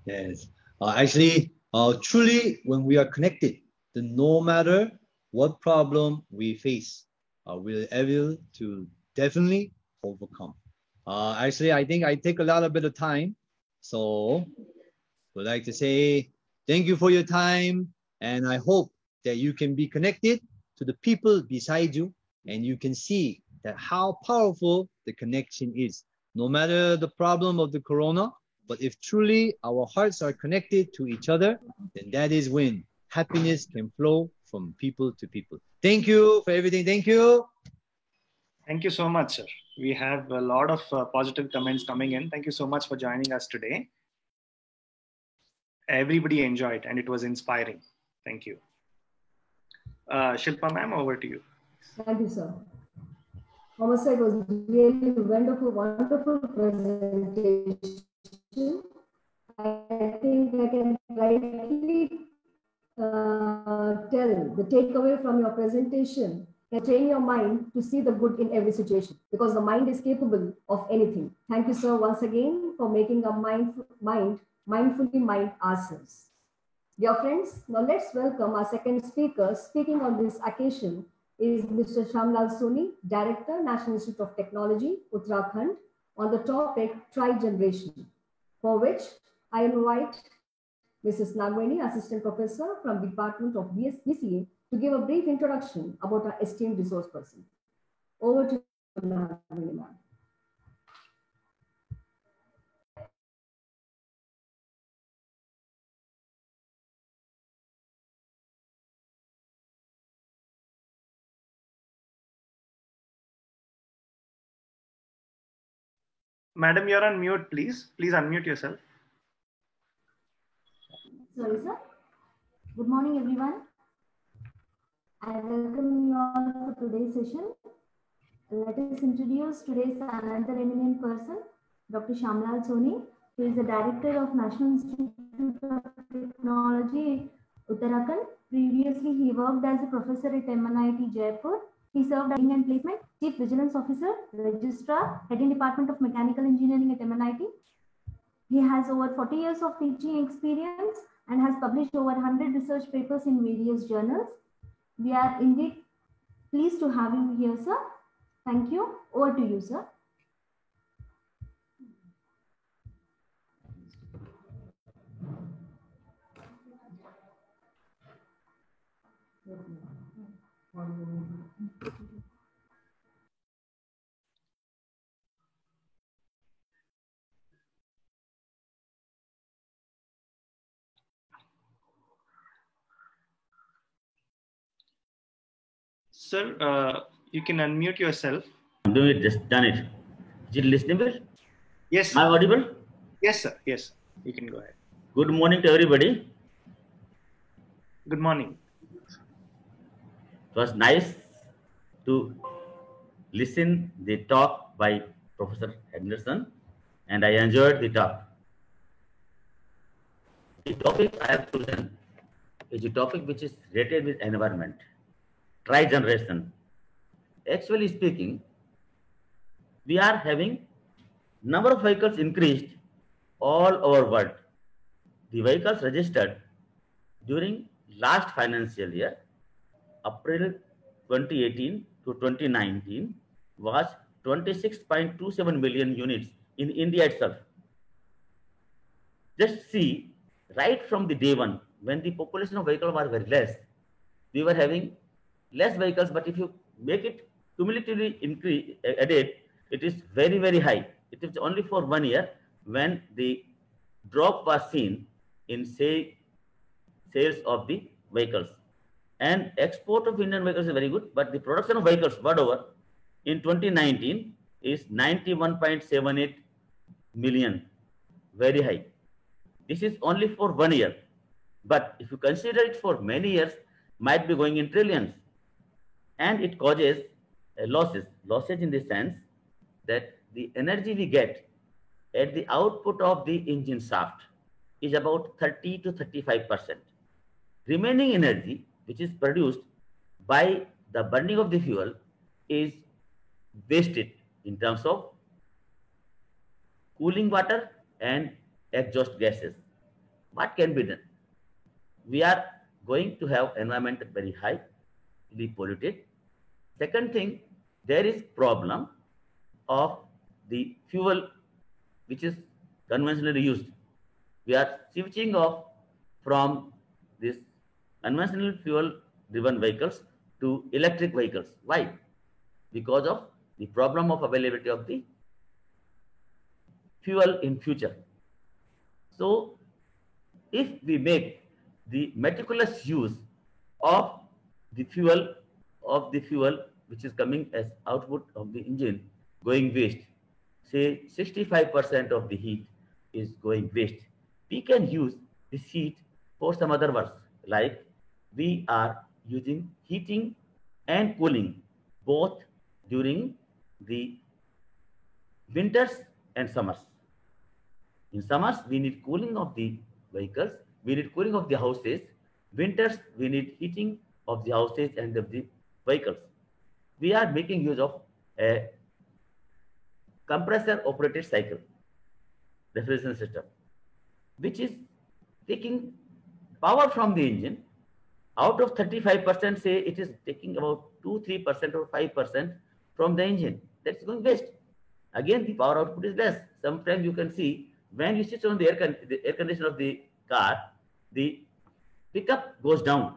Yes. Actually, truly, when we are connected, then no matter what problem we face, we're able to definitely overcome. Actually, I think I take a lot of bit of time. So would like to say thank you for your time. And I hope that you can be connected to the people beside you and you can see that how powerful the connection is. No matter the problem of the corona, but if truly our hearts are connected to each other, then that is when happiness can flow from people to people. Thank you for everything. Thank you. Thank you so much, sir. We have a lot of positive comments coming in. Thank you so much for joining us today. Everybody enjoyed and it was inspiring. Thank you. Shilpa ma'am, over to you. Thank you, sir. Thomas sir, it was really wonderful presentation. I think I can rightly tell the takeaway from your presentation and train your mind to see the good in every situation because the mind is capable of anything. Thank you, sir, once again for making our mindfully mind ourselves. Dear friends, now let's welcome our second speaker. Speaking on this occasion is Mr. Shamlal Soni, Director, National Institute of Technology, Uttarakhand, on the topic Tri-Generation, for which I invite Mrs. Nagvani, Assistant Professor from the Department of BCA, to give a brief introduction about our esteemed resource person. Over to you, Nagvani, ma'am. Madam, you're on mute, please. Please unmute yourself. Sorry, sir. Good morning, everyone. I welcome you all for today's session. Let us introduce today's another eminent person, Dr. Shamlal Soni, who is the Director of National Institute of Technology, Uttarakhand. Previously, he worked as a professor at MNIT Jaipur. He served as and placement, Chief Vigilance Officer, Registrar, Heading Department of Mechanical Engineering at MNIT. He has over 40 years of teaching experience and has published over 100 research papers in various journals. We are indeed pleased to have you here, sir. Thank you. Over to you, sir. Sir, you can unmute yourself. I'm doing it, just done it. Is it listenable? Yes. Am I audible? Yes, sir. Yes, you can go ahead. Good morning to everybody. Good morning. It was nice to listen the talk by Professor Henderson, and I enjoyed the talk. The topic I have chosen is a topic which is related with environment, tri-generation. Actually speaking, we are having number of vehicles increased all over world. The vehicles registered during last financial year, April 2018 to 2019, was 26.27 million units in India itself. Just see, right from the day one, when the population of vehicles was very less, we were having less vehicles, but if you make it cumulatively added, it is very, very high. It is only for 1 year when the drop was seen in sales of the vehicles. And export of Indian vehicles is very good, but the production of vehicles world over in 2019 is 91.78 million, very high. This is only for 1 year. But if you consider it for many years, might be going in trillions. And it causes losses in the sense that the energy we get at the output of the engine shaft is about 30 to 35%. Remaining energy, which is produced by the burning of the fuel, is wasted in terms of cooling water and exhaust gases. What can be done? We are going to have environment very highly polluted. Second thing, there is problem of the fuel which is conventionally used. We are switching off from this conventional fuel driven vehicles to electric vehicles. Why? Because of the problem of availability of the fuel in future. So if we make the meticulous use of the fuel which is coming as output of the engine going waste, say 65% of the heat is going waste, we can use this heat for some other works like we are using heating and cooling both during the winters and summers. In summers, we need cooling of the vehicles, we need cooling of the houses. Winters, we need heating of the houses and of the vehicles. We are making use of a compressor operated cycle refrigeration system, which is taking power from the engine. Out of 35%, say it is taking about 2-3% or 5% from the engine. That's going waste. Again, the power output is less. Sometimes you can see when you switch on the air conditioner of the car, the pickup goes down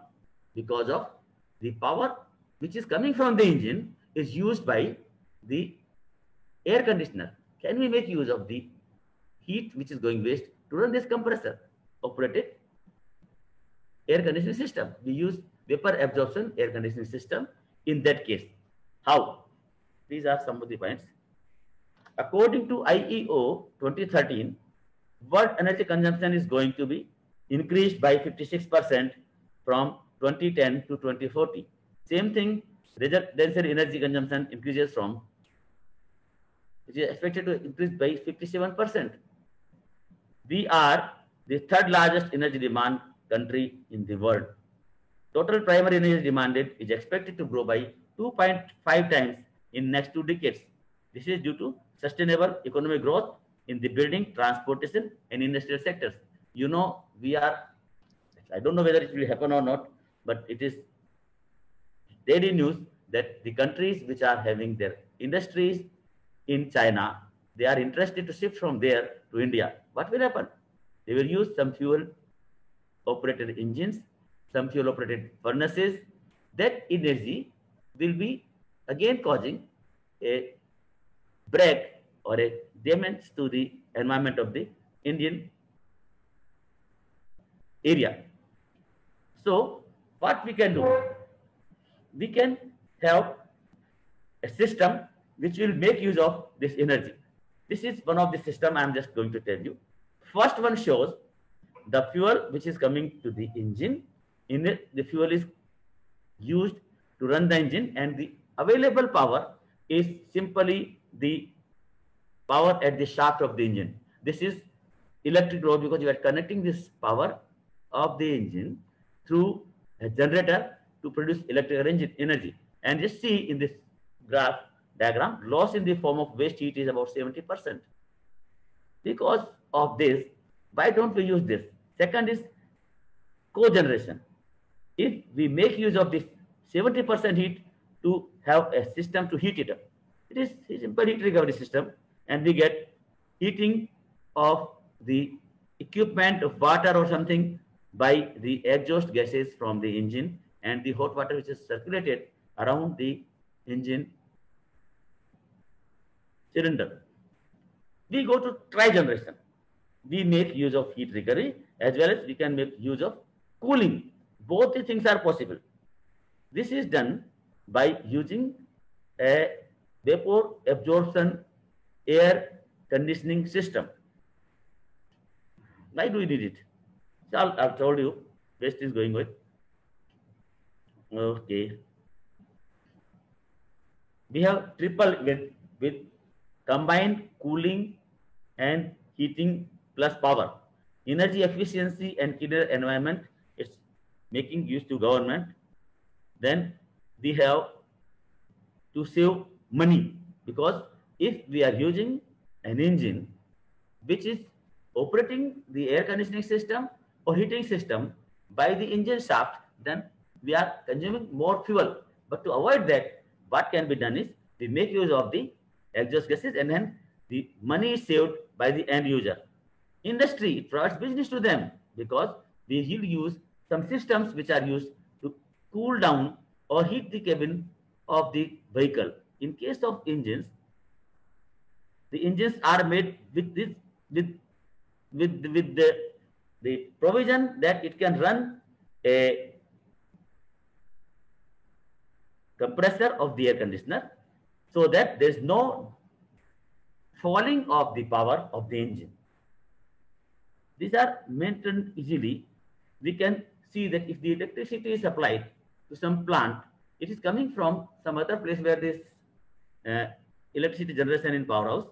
because of the power which is coming from the engine is used by the air conditioner. Can we make use of the heat which is going waste to run this compressor operated air conditioning system? We use vapor absorption air conditioning system in that case. How? These are some of the points. According to IEO 2013, world energy consumption is going to be increased by 56% from 2010 to 2040. Same thing, residential energy consumption increases from, it is expected to increase by 57%. We are the third largest energy demand country in the world. Total primary energy demanded is expected to grow by 2.5 times in next 2 decades. This is due to sustainable economic growth in the building, transportation, and industrial sectors. You know, we are, I don't know whether it will happen or not, but it is daily news that the countries which are having their industries in China, they are interested to shift from there to India. What will happen? They will use some fuel operated engines, some fuel operated furnaces. That energy will be again causing a break or a damage to the environment of the Indian area. So what we can do? We can have a system which will make use of this energy. This is one of the system I am just going to tell you. First one shows the fuel which is coming to the engine. In it, the fuel is used to run the engine, and the available power is simply the power at the shaft of the engine. This is electric load because you are connecting this power of the engine through a generator to produce electrical energy. And just see in this graph diagram, loss in the form of waste heat is about 70%. Because of this, why don't we use this? Second is cogeneration. If we make use of this 70% heat to have a system to heat it up, it is a simple heat recovery system, and we get heating of the equipment of water or something by the exhaust gases from the engine and the hot water which is circulated around the engine cylinder. We go to trigeneration. We make use of heat recovery as well as we can make use of cooling. Both the things are possible. This is done by using a vapor absorption air conditioning system. Why do we need it? So I've told you, waste is going away. Okay. We have triple with combined cooling and heating plus power. Energy efficiency and cleaner environment is making use to government. Then we have to save money, because if we are using an engine which is operating the air conditioning system or heating system by the engine shaft, then we are consuming more fuel. But to avoid that, what can be done is we make use of the exhaust gases, and then the money is saved by the end user. Industry, it provides business to them because they will use some systems which are used to cool down or heat the cabin of the vehicle. In case of engines, the engines are made with this with the provision that it can run a compressor of the air conditioner, so that there is no falling of the power of the engine. These are maintained easily. We can see that if the electricity is applied to some plant, it is coming from some other place where this electricity generation in powerhouse,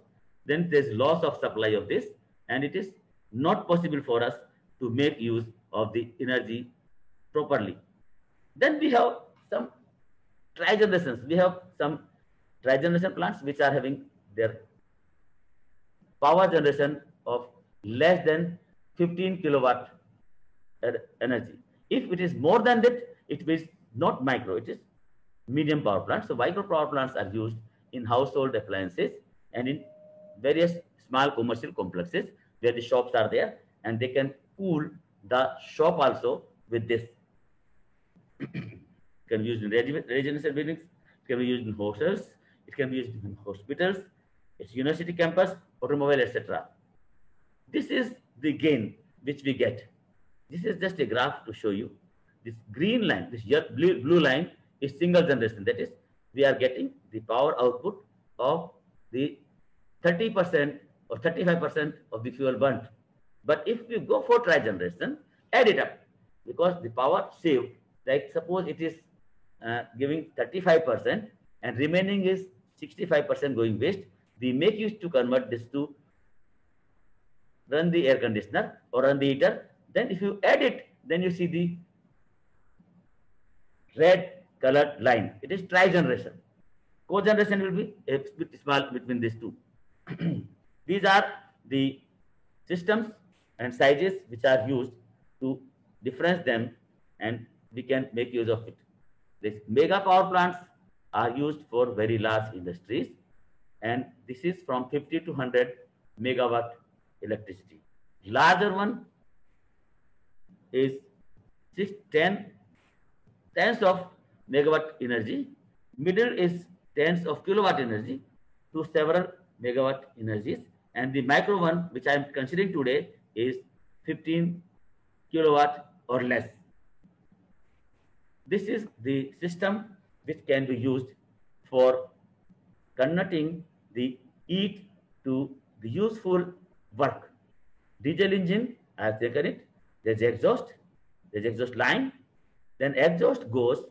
then there's loss of supply of this, and it is not possible for us to make use of the energy properly. Then we have some trigenerations. We have some trigeneration plants which are having their power generation of less than 15 kilowatt energy. If it is more than that, it is not micro, it is medium power plants. So micro power plants are used in household appliances and in various small commercial complexes where the shops are there, and they can cool the shop also with this. It can be used in residential buildings, it can be used in hotels, it can be used in hospitals, it's university campus, automobile, etc. This is the gain which we get. This is just a graph to show you. This green line, this blue line is single generation. That is, we are getting the power output of the 30% or 35% of the fuel burnt. But if we go for trigeneration, add it up, because the power saved, like suppose it is giving 35% and remaining is 65% going waste, we make use to convert this to run the air conditioner or run the heater. Then if you add it, then you see the red colored line. It is trigeneration. Cogeneration will be a bit small between these two. These are the systems and sizes which are used to difference them, and we can make use of it. These mega power plants are used for very large industries, and this is from 50 to 100 megawatt electricity. Larger one is 10 tens of megawatt energy. Middle is tens of kilowatt energy to several megawatt energies, and the micro one which I am considering today is 15 kilowatt or less. This is the system which can be used for converting the heat to the useful work. Diesel engine, I have taken it, there's exhaust line, then exhaust goes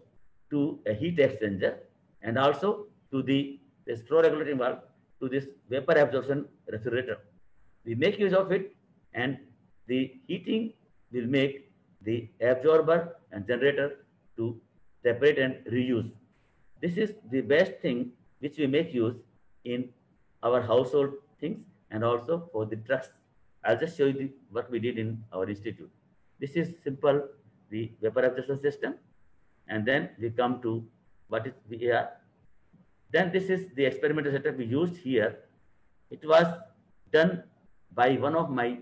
to a heat exchanger and also to the flow regulating valve to this vapor absorption refrigerator. We make use of it, and the heating will make the absorber and generator to separate and reuse. This is the best thing which we make use in our household things and also for the trucks. I'll just show you what we did in our institute. This is simple, the vapor absorption system, and then we come to what is VAR. Then this is the experimental setup we used here. It was done by one of my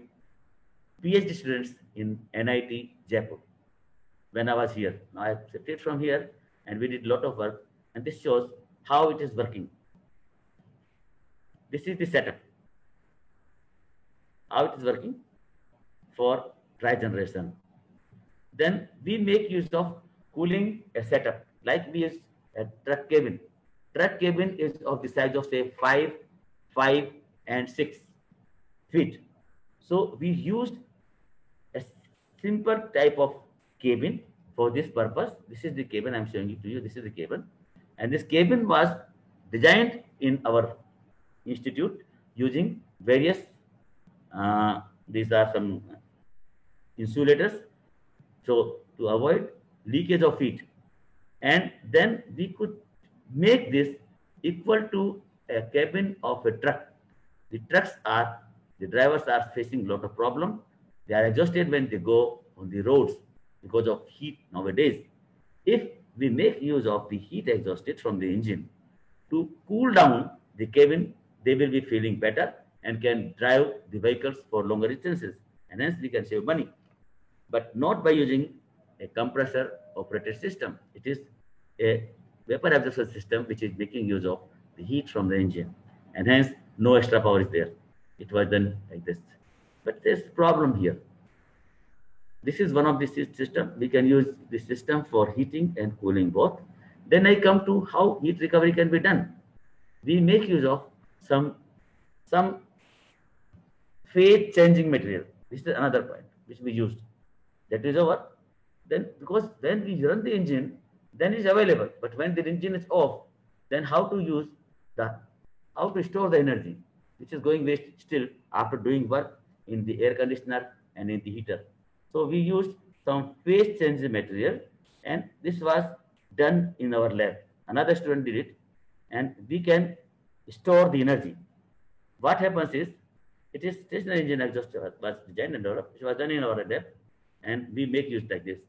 PhD students in NIT Jaipur when I was here. Now I separated from here and we did a lot of work, and this shows how it is working. This is the setup, how it is working for trigeneration. Then we make use of cooling a setup, like we use a truck cabin. Truck cabin is of the size of say 5, 5 and 6 feet. So we used a simple type of cabin for this purpose. This is the cabin I'm showing it to you. This is the cabin, and this cabin was designed in our institute using various these are some insulators, so to avoid leakage of heat. And then we could make this equal to a cabin of a truck. The drivers are facing a lot of problem. They are exhausted when they go on the roads because of heat nowadays. If we make use of the heat exhausted from the engine to cool down the cabin, they will be feeling better and can drive the vehicles for longer distances, and hence we can save money. But not by using a compressor operated system. It is a vapor absorption system which is making use of the heat from the engine, and hence no extra power is there. It was done like this. But there's a problem here. This is one of the system. We can use this system for heating and cooling both. Then I come to how heat recovery can be done. We make use of some phase changing material. This is another point which we used. That is our then because when we run the engine, then it's available. But when the engine is off, then how to store the energy, which is going waste still after doing work in the air conditioner and in the heater. So we used some phase change material, and this was done in our lab. Another student did it, and we can store the energy. What happens is, it is stationary engine exhaust was designed and developed. It was done in our lab, and we make use like this.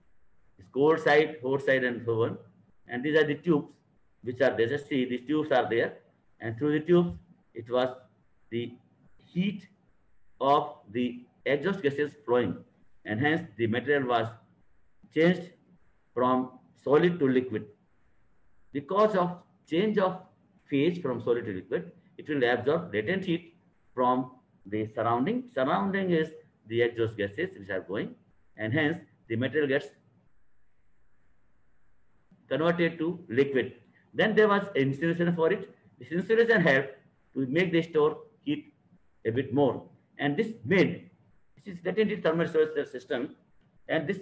It's cold side, hot side, and so on. And these are the tubes which are there. Just see, these tubes are there, and through the tubes, it was the heat of the exhaust gases flowing, and hence the material was changed from solid to liquid. Because of change of phase from solid to liquid, it will absorb latent heat from the surrounding. Surrounding is the exhaust gases which are going, and hence the material gets converted to liquid. Then there was insulation for it. This insulation helped to make the store heat a bit more. And this is latent heat thermal storage system. And this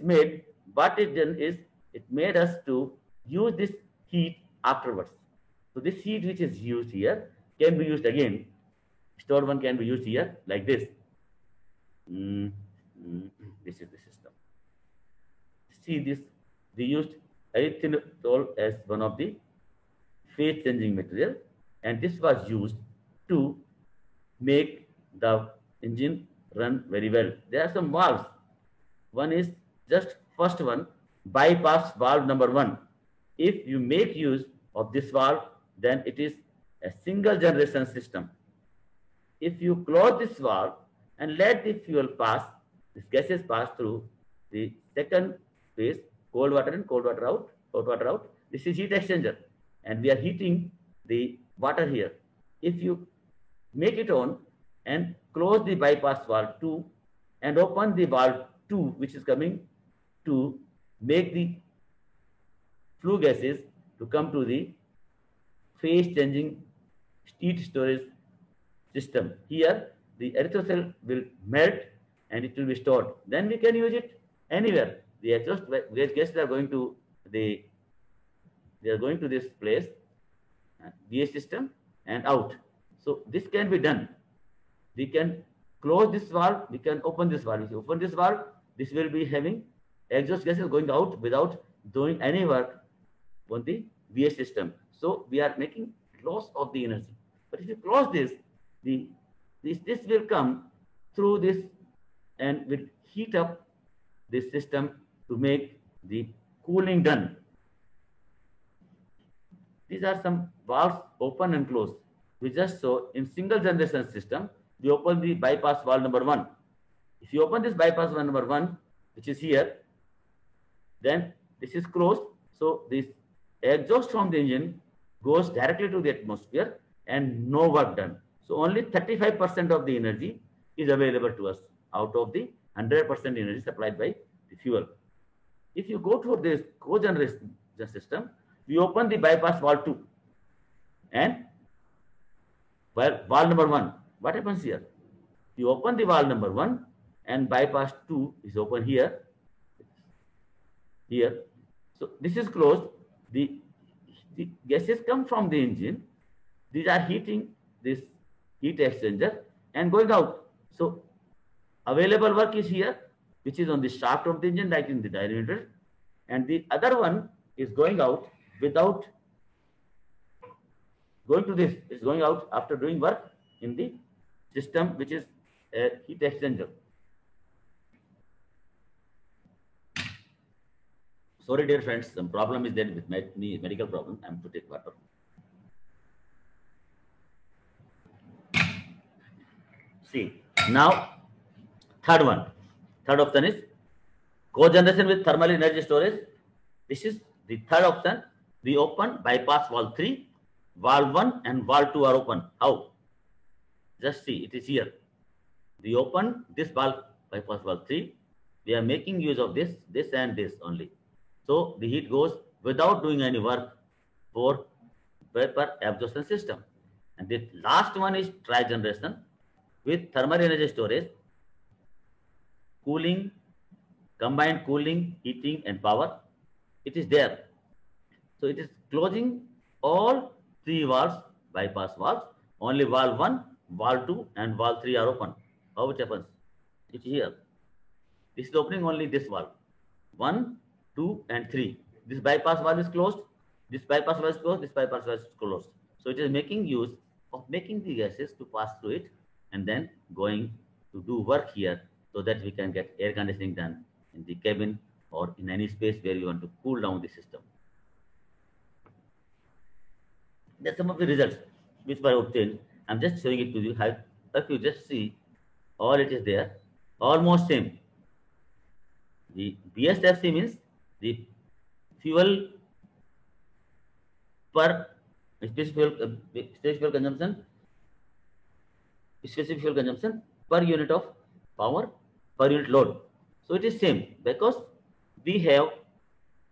what it done is, it made us to use this heat afterwards. So this heat which is used here can be used again. Stored one can be used here like this. This is the system. See this, we used erythritol as one of the phase changing material, and this was used to make the engine run very well. There are some valves. One is just first one, bypass valve number 1. If you make use of this valve, then it is a single generation system. If you close this valve and let the fuel pass, these gases pass through the second phase, cold water in, cold water out, hot water out. This is heat exchanger, and we are heating the water here. If you make it on and close the bypass valve 2 and open the valve 2, which is coming to make the flue gases to come to the phase changing heat storage system. Here the erythritol will melt and it will be stored. Then we can use it anywhere. The exhaust gases are going to this place, BA system, and out. So this can be done. We can close this valve, we can open this valve. If you open this valve, this will be having exhaust gases going out without doing any work on the BA system. So we are making loss of the energy. But if you close this, this will come through this and will heat up this system to make the cooling done. These are some valves open and close. We just saw in single generation system, we open the bypass valve number 1. If you open this bypass valve number 1, which is here, then this is closed. So this exhaust from the engine goes directly to the atmosphere and no work done. So only 35% of the energy is available to us out of the 100% energy supplied by the fuel. If you go to this cogeneration system, we open the bypass valve 2 and valve number 1. What happens here? You open the valve number 1 and bypass 2 is open here. So this is closed. The gases come from the engine. These are heating this heat exchanger and going out. So available work is here, which is on the shaft of the engine, like in the diameter, and the other one is going out without going to this. It's going out after doing work in the system, which is a heat exchanger. Sorry, dear friends, some problem is there with me, medical problem. I am to take water. See, now third option is cogeneration with thermal energy storage. This is the third option. We open bypass valve 3, valve 1 and valve 2 are open. How? Just see, it is here. We open this valve, bypass valve 3. We are making use of this and this only. So the heat goes without doing any work for vapor absorption system. And the last one is trigeneration with thermal energy storage, cooling, combined cooling, heating, and power. It is there. So it is closing all three valves, bypass valves. Only valve 1, valve 2, and valve 3 are open. How it happens? It's here. This is opening only this valve. 1, 2, and 3. This bypass valve is closed. This bypass valve is closed. This bypass valve is closed. So it is making use of making the gases to pass through it and then going to do work here so that we can get air conditioning done in the cabin or in any space where you want to cool down the system. That's some of the results which were obtained. I'm just showing it to you. If you just see, all it is there, almost same. The BSFC means the fuel per specific fuel consumption per unit of power per unit load. So it is same because we have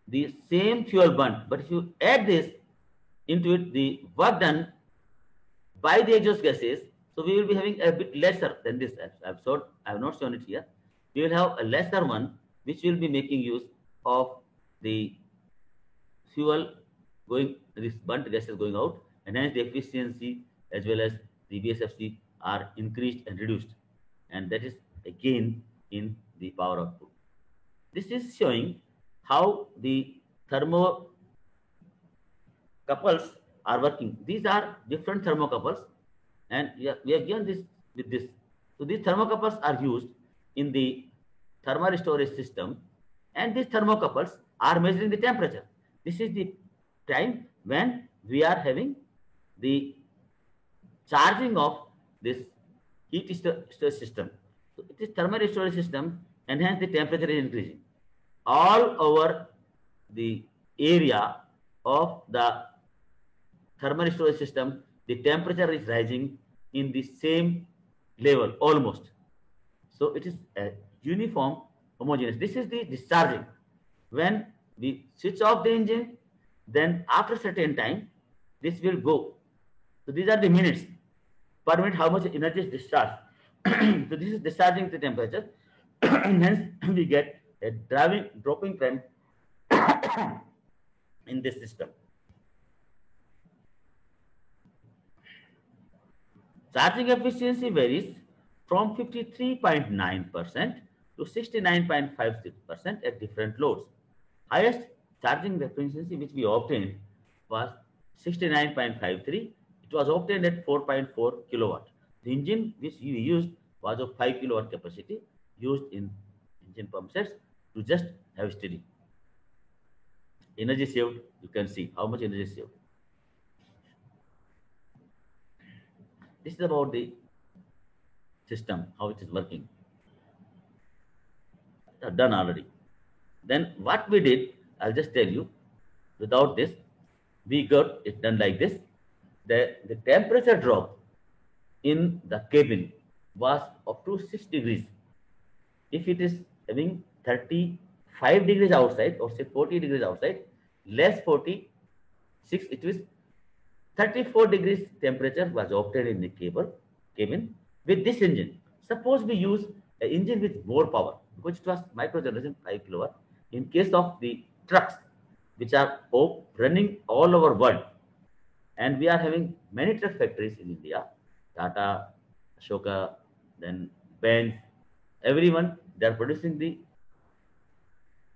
the same fuel burnt, but if you add this into it, the work done by the exhaust gases, so we will be having a bit lesser than this. I have not shown it here. We will have a lesser one which will be making use of the fuel going, this burnt gases going out, and hence the efficiency as well as the BSFC are increased and reduced, and that is again in the power output. This is showing how the thermocouples are working. These are different thermocouples, and we have given this with this. So these thermocouples are used in the thermal storage system, and these thermocouples are measuring the temperature. This is the time when we are having the charging of this heat storage system. So it is thermal storage system, and hence the temperature is increasing. All over the area of the thermal storage system, the temperature is rising in the same level almost. So it is a uniform, homogeneous. This is the discharging. When we switch off the engine, then after certain time, this will go. So these are the minutes per minute, how much energy is discharged. So this is discharging the temperature, and hence we get a dropping trend in this system. Charging efficiency varies from 53.9% to 69.56% at different loads. Highest charging efficiency which we obtained was 69.53. It was obtained at 4.4 kilowatt. The engine which we used was of 5 kilowatt capacity, used in engine pump sets to just have steady. Energy saved, you can see how much energy saved. This is about the system, how it is working. Done already. Then what we did, I'll just tell you, without this, we got it done like this. The temperature drop in the cabin was up to 6 degrees. If it is having 35 degrees outside, or say 40 degrees outside, less 46, it was 34 degrees temperature was obtained in the cabin with this engine. Suppose we use an engine with more power, because it was micro generation 5 kilowatt. In case of the trucks, which are running all over world, and we are having many truck factories in India, Tata, Ashoka, then Benz, everyone, they are producing the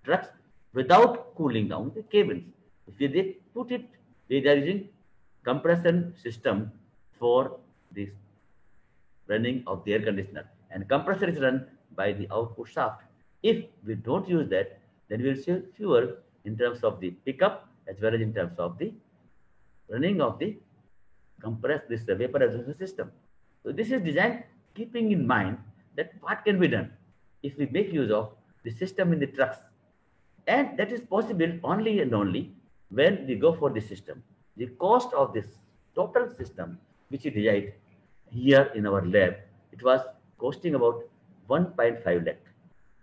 trucks without cooling down the cabins. If they put it, they are using compression system for this running of the air conditioner, and compressor is run by the output shaft. If we don't use that, then we will save fuel in terms of the pickup as well as in terms of the running of the vapor absorption system. So this is designed keeping in mind that what can be done if we make use of the system in the trucks, and that is possible only and only when we go for the system. The cost of this total system, which we designed here in our lab, it was costing about 1.5 lakh.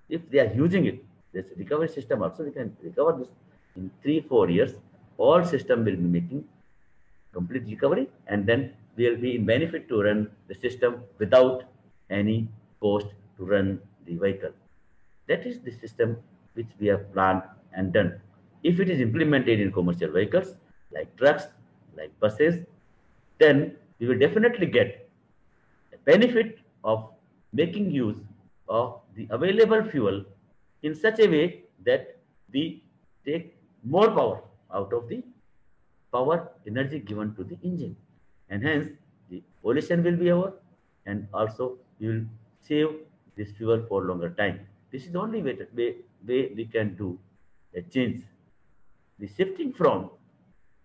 If they are using it, this recovery system also, we can recover this in 3-4 years. All system will be making complete recovery, and then we will be in benefit to run the system without any cost to run the vehicle. That is the system which we have planned and done. If it is implemented in commercial vehicles like trucks, like buses, then we will definitely get a benefit of making use of the available fuel in such a way that we take more power out of the power energy given to the engine, and hence the pollution will be over, and also we will save this fuel for longer time. This is the only way we can do a change. The shifting from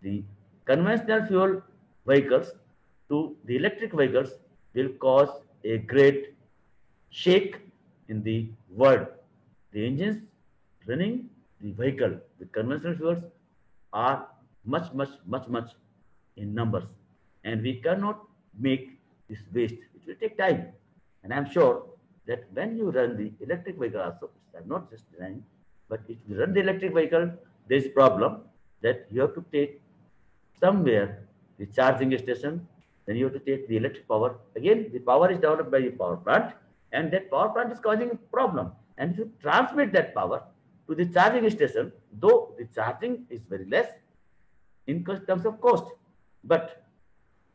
the conventional fuel vehicles to the electric vehicles will cause a great shake in the world. The engines running the vehicle with conventional fuels are much in numbers, and we cannot make this waste. It will take time, and I'm sure that when you run the electric vehicle also, I'm not just denying, but if you run the electric vehicle, there is a problem that you have to take somewhere the charging station, then you have to take the electric power. Again, the power is developed by the power plant, and that power plant is causing a problem. And if you transmit that power to the charging station, though the charging is very less in terms of cost, but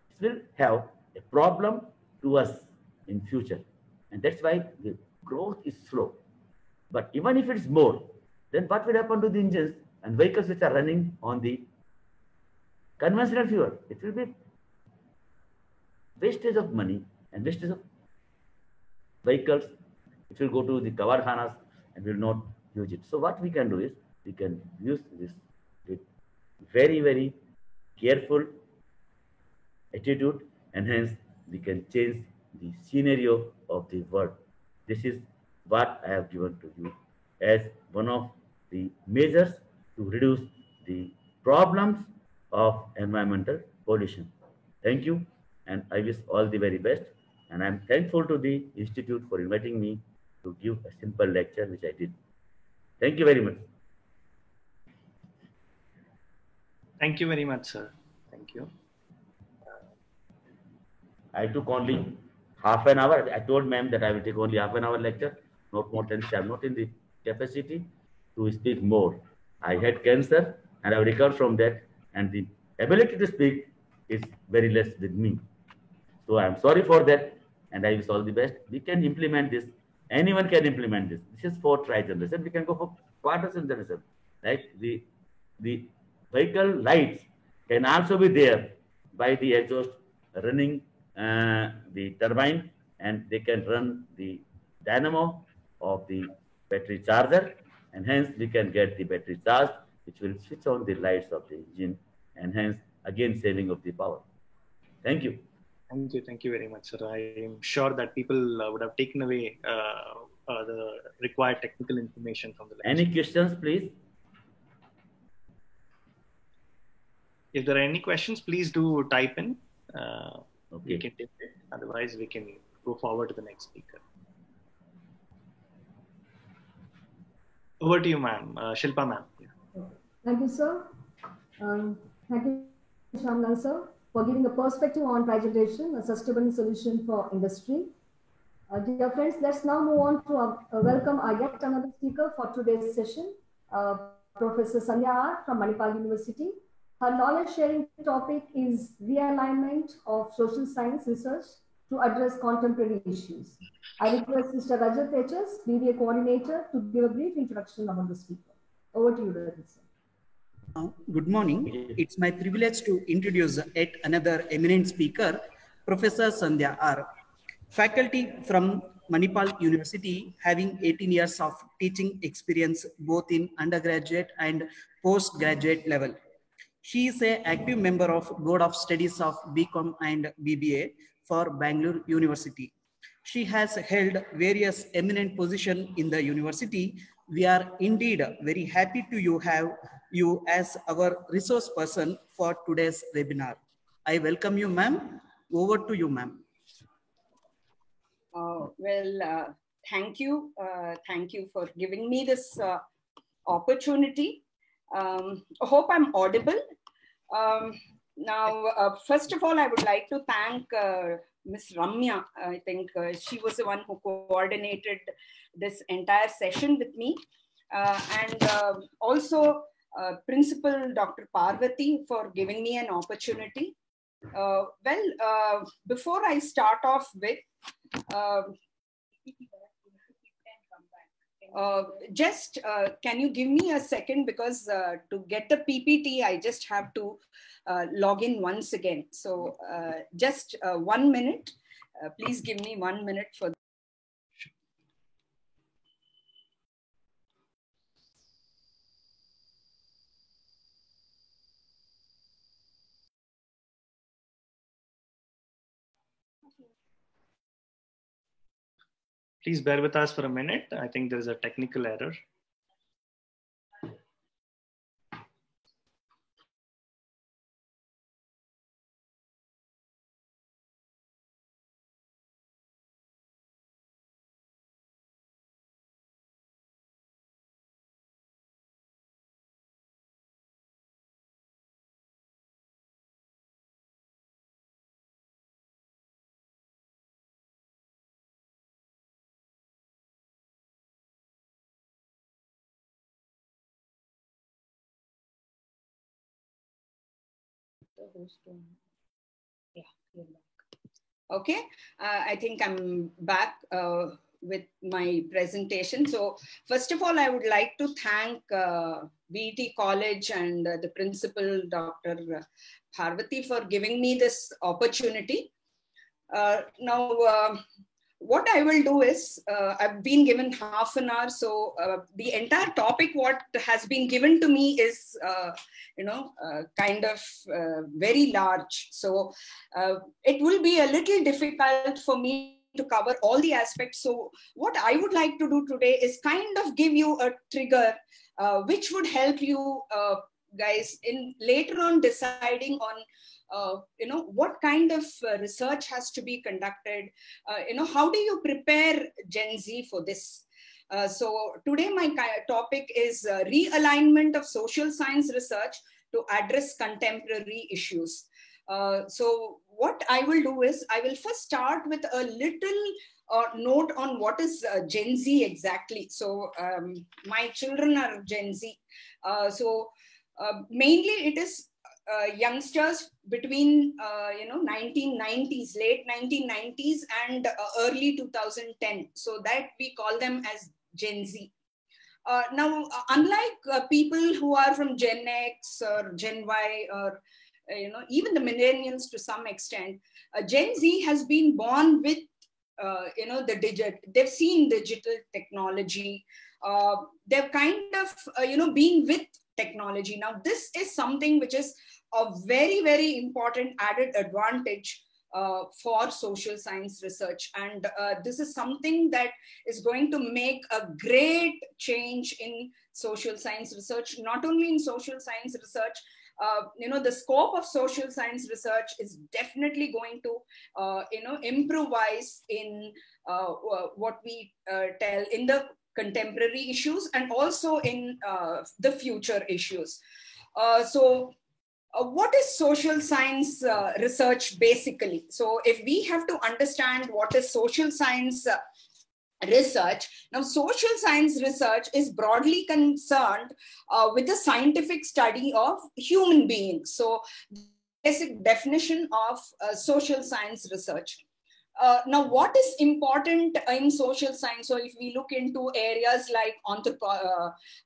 it will have a problem to us in future. And that's why the growth is slow. But even if it's more, then what will happen to the engines and vehicles which are running on the conventional fuel? It will be wastage of money and wastage of vehicles. It will go to the kawarkhanas and will not use it. So what we can do is we can use this with very careful attitude, and hence we can change the scenario of the world. This is what I have given to you as one of the measures to reduce the problems of environmental pollution. Thank you, and I wish all the very best. And I'm thankful to the Institute for inviting me to give a simple lecture, which I did. Thank you very much. Thank you very much, sir. Thank you. I took only half an hour. I told ma'am that I will take only half an hour lecture, not more than. I'm not in the capacity to speak more. I had cancer and I have recovered from that, and the ability to speak is very less with me. So I'm sorry for that, and I wish all the best. We can implement this. Anyone can implement this. This is for tri-generation. We can go for quarter generation. Right? The vehicle lights can also be there by the exhaust running the turbine, and they can run the dynamo of the battery charger, and hence we can get the battery charged, which will switch on the lights of the engine, and hence again saving of the power. Thank you. Thank you very much, sir. I am sure that people would have taken away the required technical information from the lecture. Any questions, please? If there are any questions, please do type in. Okay. We can take it. Otherwise, we can go forward to the next speaker. Over to you, ma'am. Shilpa, ma'am. Yeah. Thank you, sir. Thank you, Shyamlal, sir, for giving a perspective on tri-generation, a sustainable solution for industry. Dear friends, let's now move on to welcome our yet another speaker for today's session, Professor Sandhya R. from Manipal University. Her knowledge sharing topic is realignment of social science research to address contemporary issues. I request Mr. Rajat H.S., BBA coordinator, to give a brief introduction about the speaker. Over to you, Rajat, sir. Good morning. It's my privilege to introduce yet another eminent speaker, Professor Sandhya R. Faculty from Manipal University, having 18 years of teaching experience both in undergraduate and postgraduate level. She is an active member of Board of Studies of BCom and BBA for Bangalore University. She has held various eminent positions in the university. We are indeed very happy to have you as our resource person for today's webinar. I welcome you, ma'am. Over to you, ma'am. Thank you. Thank you for giving me this opportunity. I hope I'm audible. Now, first of all, I would like to thank Miss Ramya, I think she was the one who coordinated this entire session with me. And also Principal Dr. Parvati for giving me an opportunity. Before I start off with, can you give me a second, because to get the PPT, I just have to log in once again. So just 1 minute. Please give me 1 minute for. Please bear with us for a minute. I think there is a technical error. Okay, I think I'm back with my presentation. So first of all, I would like to thank BET College and the principal, Dr. Parvati, for giving me this opportunity. Now, what I will do is, I've been given half an hour, so the entire topic what has been given to me is, kind of very large. So it will be a little difficult for me to cover all the aspects. So what I would like to do today is kind of give you a trigger, which would help you guys in later on deciding on what kind of research has to be conducted, how do you prepare Gen Z for this? So today my topic is realignment of social science research to address contemporary issues. So what I will do is, I will first start with a little note on what is Gen Z exactly. So my children are Gen Z. Mainly it is youngsters between 1990s, late 1990s and early 2010. So that we call them as Gen Z. Now, unlike people who are from Gen X or Gen Y or even the millennials to some extent, Gen Z has been born with they've seen digital technology. They've kind of been with technology. Now, this is something which is a very, very important added advantage for social science research. And this is something that is going to make a great change in social science research, not only in social science research. The scope of social science research is definitely going to, improvise in what we tell in the contemporary issues and also in the future issues. What is social science research basically? So if we have to understand what is social science research, now social science research is broadly concerned with the scientific study of human beings. So basic definition of social science research. Now, what is important in social science? So if we look into areas like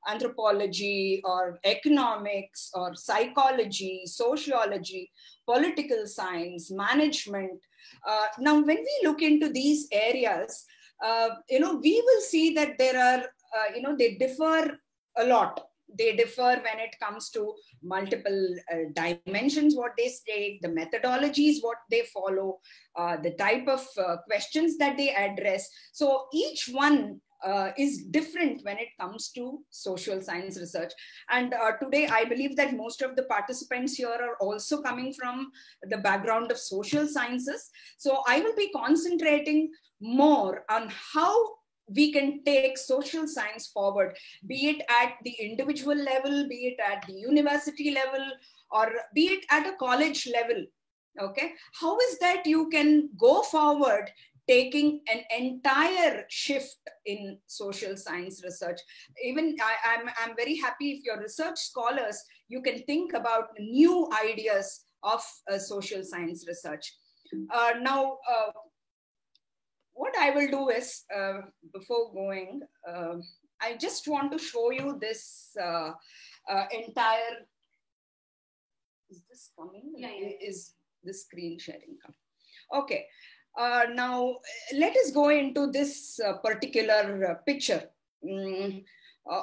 anthropology or economics or psychology, sociology, political science, management. Now, when we look into these areas, we will see that there are, they differ a lot. They differ when it comes to multiple dimensions, what they state, the methodologies, what they follow, the type of questions that they address. So each one is different when it comes to social science research. And today, I believe that most of the participants here are also coming from the background of social sciences. So I will be concentrating more on how we can take social science forward, be it at the individual level, be it at the university level, or be it at a college level. Okay, how is that you can go forward taking an entire shift in social science research? Even I'm very happy if you're research scholars, you can think about new ideas of social science research. Now, what I will do is, before going, I just want to show you this entire, is this coming? Yeah, yeah. Is the screen sharing coming? Okay. Now, let us go into this particular picture.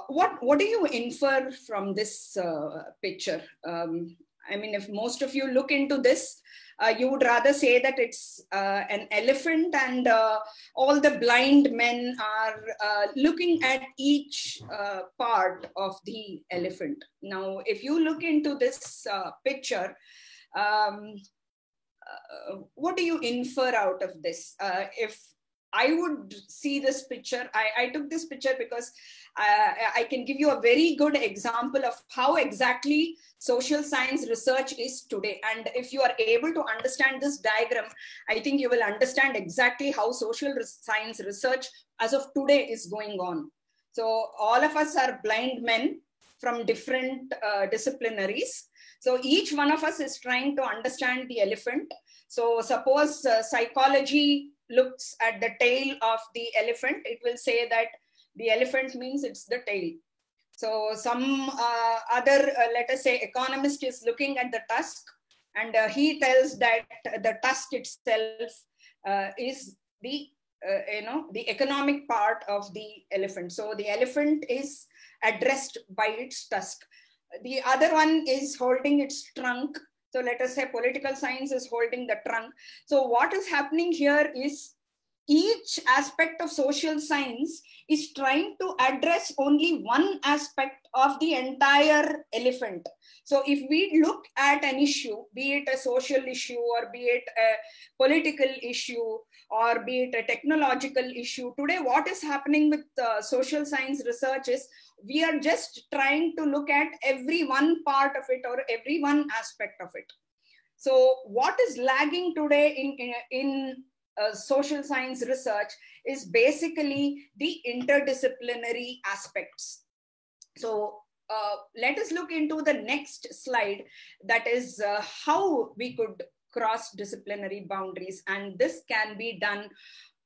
What do you infer from this picture? I mean, if most of you look into this, you would rather say that it's an elephant and all the blind men are looking at each part of the elephant. Now, if you look into this picture, what do you infer out of this? If I would see this picture, I took this picture because I can give you a very good example of how exactly social science research is today. And if you are able to understand this diagram, I think you will understand exactly how social science research as of today is going on. So all of us are blind men from different disciplinaries. So each one of us is trying to understand the elephant. So suppose psychology looks at the tail of the elephant, it will say that the elephant means it's the tail. So some other, let us say, economist is looking at the tusk, and he tells that the tusk itself is the the economic part of the elephant. So the elephant is addressed by its tusk. The other one is holding its trunk. So let us say political science is holding the trunk. So what is happening here is each aspect of social science is trying to address only one aspect of the entire elephant. So if we look at an issue, be it a social issue or be it a political issue or be it a technological issue, today what is happening with social science research is we are just trying to look at every one part of it or every one aspect of it. So what is lagging today in social science research is basically the interdisciplinary aspects. So let us look into the next slide, that is how we could cross disciplinary boundaries, and this can be done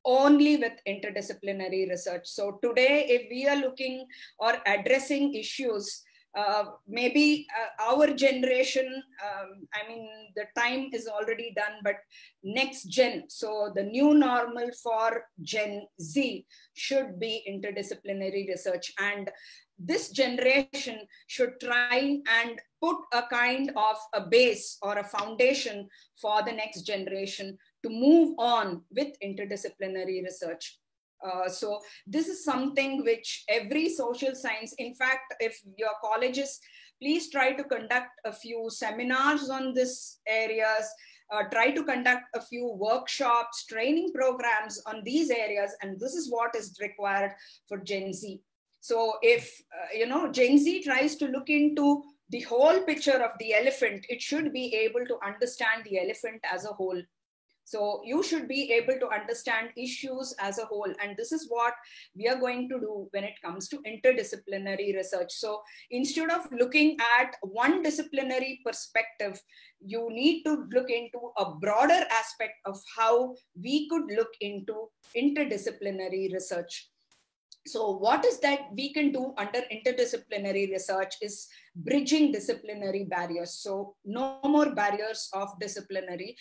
only with interdisciplinary research. So today, if we are looking or addressing issues, maybe our generation, I mean, the time is already done, but next gen, so the new normal for Gen Z should be interdisciplinary research. And this generation should try and put a kind of a base or a foundation for the next generation to move on with interdisciplinary research. So this is something which every social science, in fact, if your colleges, please try to conduct a few seminars on this areas, try to conduct a few workshops, training programs on these areas, and this is what is required for Gen Z. So if, Gen Z tries to look into the whole picture of the elephant, it should be able to understand the elephant as a whole. So you should be able to understand issues as a whole. And this is what we are going to do when it comes to interdisciplinary research. So instead of looking at one disciplinary perspective, you need to look into a broader aspect of how we could look into interdisciplinary research. So what is that we can do under interdisciplinary research is bridging disciplinary barriers. So no more barriers of disciplinary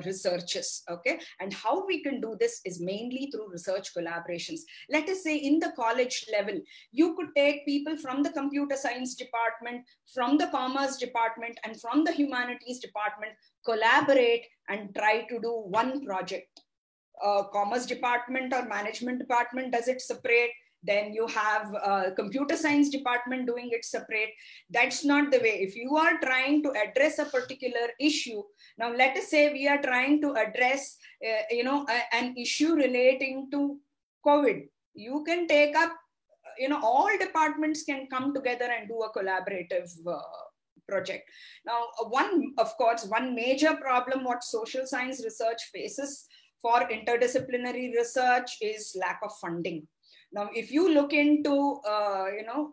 researches, okay? And how we can do this is mainly through research collaborations. Let us say in the college level, you could take people from the computer science department, from the commerce department, and from the humanities department, collaborate and try to do one project. Commerce department or management department does it separate. Then you have a computer science department doing it separate. That's not the way. If you are trying to address a particular issue, now let us say we are trying to address, an issue relating to COVID. You can take up, all departments can come together and do a collaborative project. Now, one major problem what social science research faces for interdisciplinary research is lack of funding. Now, if you look into,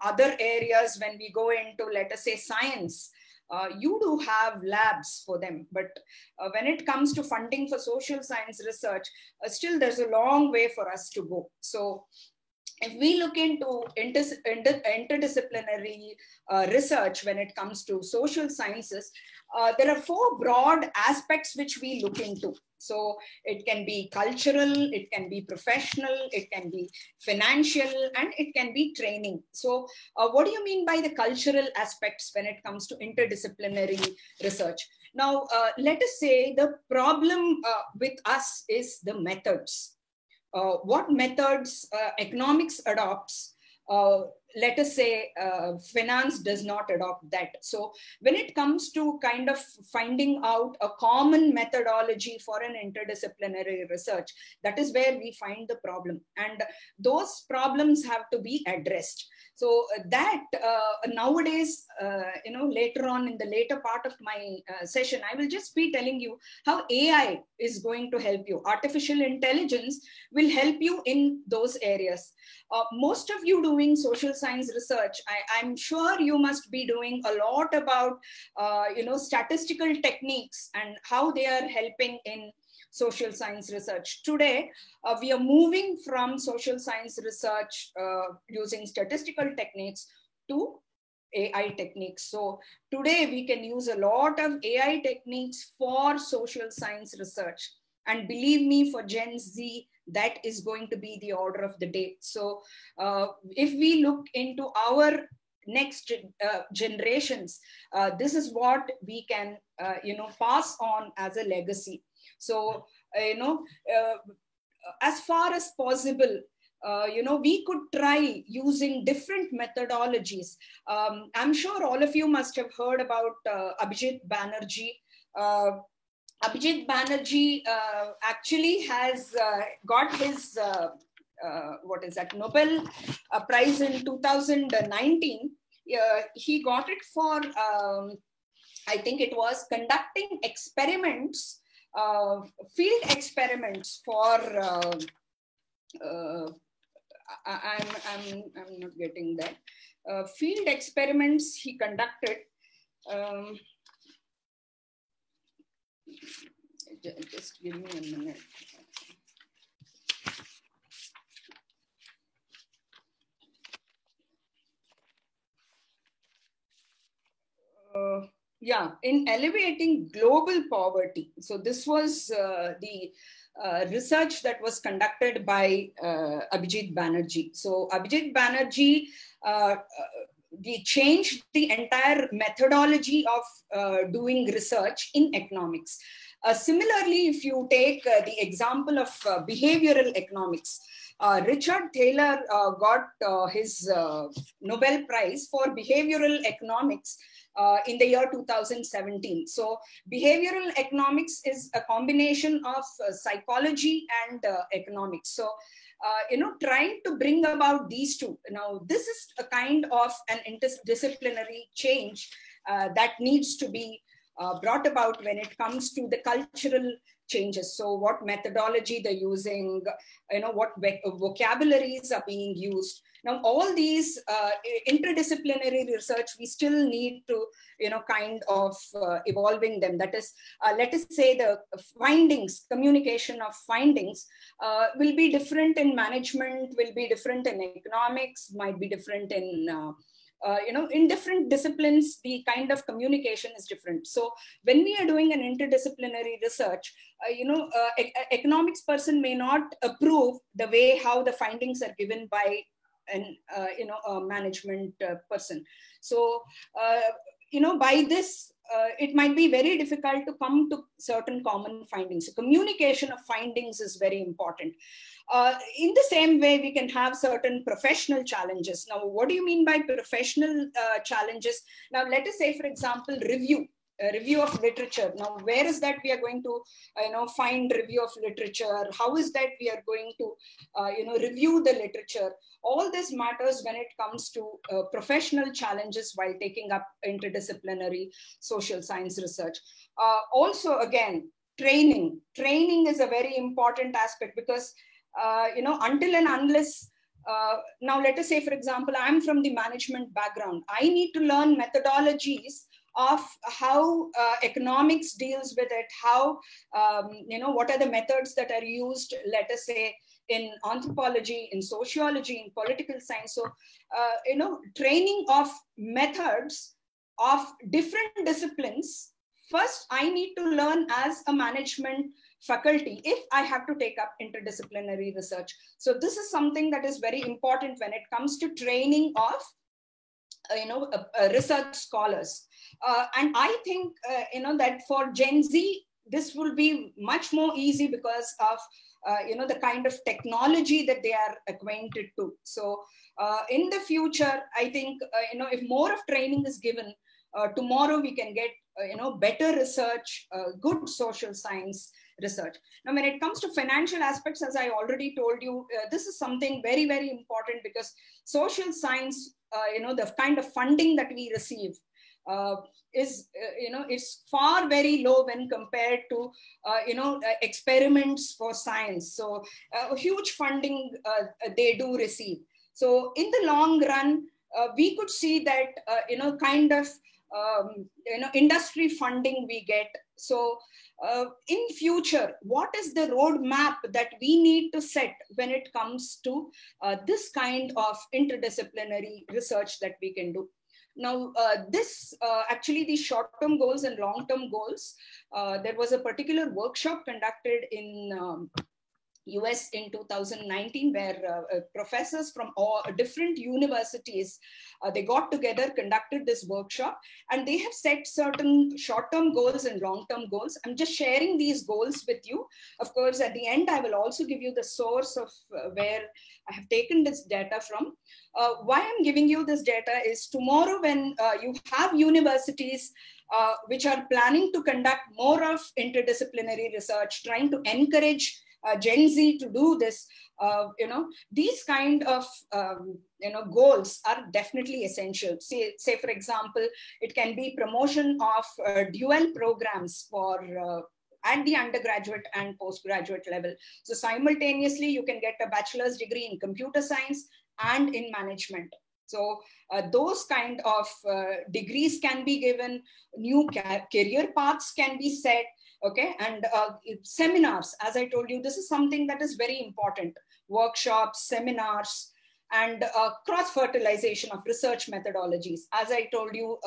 other areas, when we go into, let us say, science, you do have labs for them. But when it comes to funding for social science research, still there's a long way for us to go. So if we look into interdisciplinary research when it comes to social sciences, there are 4 broad aspects which we look into. So it can be cultural, it can be professional, it can be financial, and it can be training. So what do you mean by the cultural aspects when it comes to interdisciplinary research? Now, let us say the problem with us is the methods. What methods economics adopts, let us say finance does not adopt that. So when it comes to kind of finding out a common methodology for an interdisciplinary research, that is where we find the problem. And those problems have to be addressed. So that nowadays, later on in the later part of my session, I will just be telling you how AI is going to help you. Artificial intelligence will help you in those areas. Most of you doing social science research, I'm sure you must be doing a lot about, statistical techniques and how they are helping in social science research. Today, we are moving from social science research using statistical techniques to AI techniques. So today we can use a lot of AI techniques for social science research. And believe me, for Gen Z, that is going to be the order of the day. So if we look into our next generations, this is what we can, pass on as a legacy. So, as far as possible, we could try using different methodologies. I'm sure all of you must have heard about Abhijit Banerjee. Abhijit Banerjee actually has got his, Nobel Prize in 2019. He got it for, I think it was conducting experiments, field experiments for, I'm not getting that. Field experiments he conducted. Just give me a minute. In elevating global poverty. So this was the research that was conducted by Abhijit Banerjee. So Abhijit Banerjee, we changed the entire methodology of doing research in economics. Similarly, if you take the example of behavioral economics, Richard Thaler got his Nobel Prize for behavioral economics in the year 2017. So behavioral economics is a combination of psychology and economics. So, trying to bring about these two. Now, this is a kind of an interdisciplinary change that needs to be brought about when it comes to the cultural changes. So what methodology they're using, what vocabularies are being used. Now, all these interdisciplinary research, we still need to, kind of evolving them. That is, let us say the findings, communication of findings will be different in management, will be different in economics, might be different in, in different disciplines, the kind of communication is different. So when we are doing an interdisciplinary research, economics person may not approve the way how the findings are given by an, a management person. So, by this, it might be very difficult to come to certain common findings. So communication of findings is very important. In the same way, we can have certain professional challenges. Now, what do you mean by professional challenges? Now, let us say, for example, review. review of literature. Now, where is that we are going to, find review of literature? How is that we are going to, review the literature? All this matters when it comes to professional challenges while taking up interdisciplinary social science research. Also, again, training. Training is a very important aspect because, until and unless, now let us say, for example, I'm from the management background. I need to learn methodologies of how economics deals with it, how, what are the methods that are used, let us say, in anthropology, in sociology, in political science. So, training of methods of different disciplines. First, I need to learn as a management faculty if I have to take up interdisciplinary research. So this is something that is very important when it comes to training of research scholars. And I think, that for Gen Z, this will be much more easy because of, the kind of technology that they are acquainted to. So in the future, I think, if more of training is given, tomorrow we can get, better research, good social science research. Now, when it comes to financial aspects, as I already told you, this is something very, very important because social science, the kind of funding that we receive is far very low when compared to, experiments for science. So huge funding they do receive. So in the long run, we could see that, kind of, industry funding we get. So in future, what is the roadmap that we need to set when it comes to this kind of interdisciplinary research that we can do? Now, actually, the short-term goals and long-term goals, there was a particular workshop conducted in US in 2019 where professors from all different universities, they got together, conducted this workshop, and they have set certain short-term goals and long-term goals. I'm just sharing these goals with you. Of course, at the end, I will also give you the source of where I have taken this data from. Why I'm giving you this data is tomorrow when you have universities which are planning to conduct more of interdisciplinary research, trying to encourage Gen Z to do this, these kind of, goals are definitely essential. Say, for example, it can be promotion of dual programs for at the undergraduate and postgraduate level. So simultaneously, you can get a bachelor's degree in computer science and in management. So those kind of degrees can be given, new career paths can be set. Okay, and seminars, as I told you, this is something that is very important. Workshops, seminars, and cross-fertilization of research methodologies. As I told you,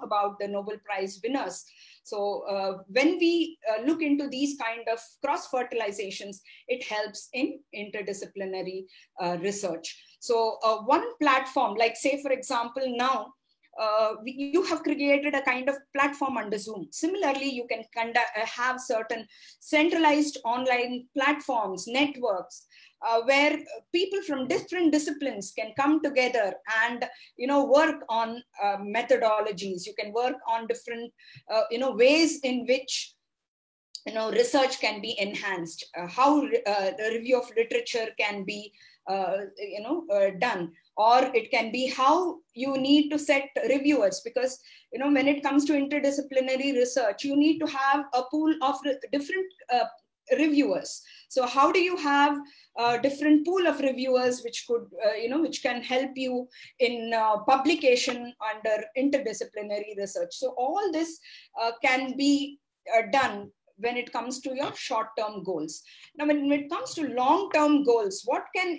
about the Nobel Prize winners. So when we look into these kind of cross-fertilizations, it helps in interdisciplinary research. So one platform, like say, for example, now, you have created a kind of platform under Zoom. Similarly, you can have certain centralized online platforms, networks, where people from different disciplines can come together and work on methodologies. You can work on different ways in which research can be enhanced, how the review of literature can be done, or it can be how you need to set reviewers, because when it comes to interdisciplinary research, you need to have a pool of different reviewers. So how do you have a different pool of reviewers which could which can help you in publication under interdisciplinary research? So all this can be done when it comes to your short-term goals. Now, when it comes to long-term goals, what can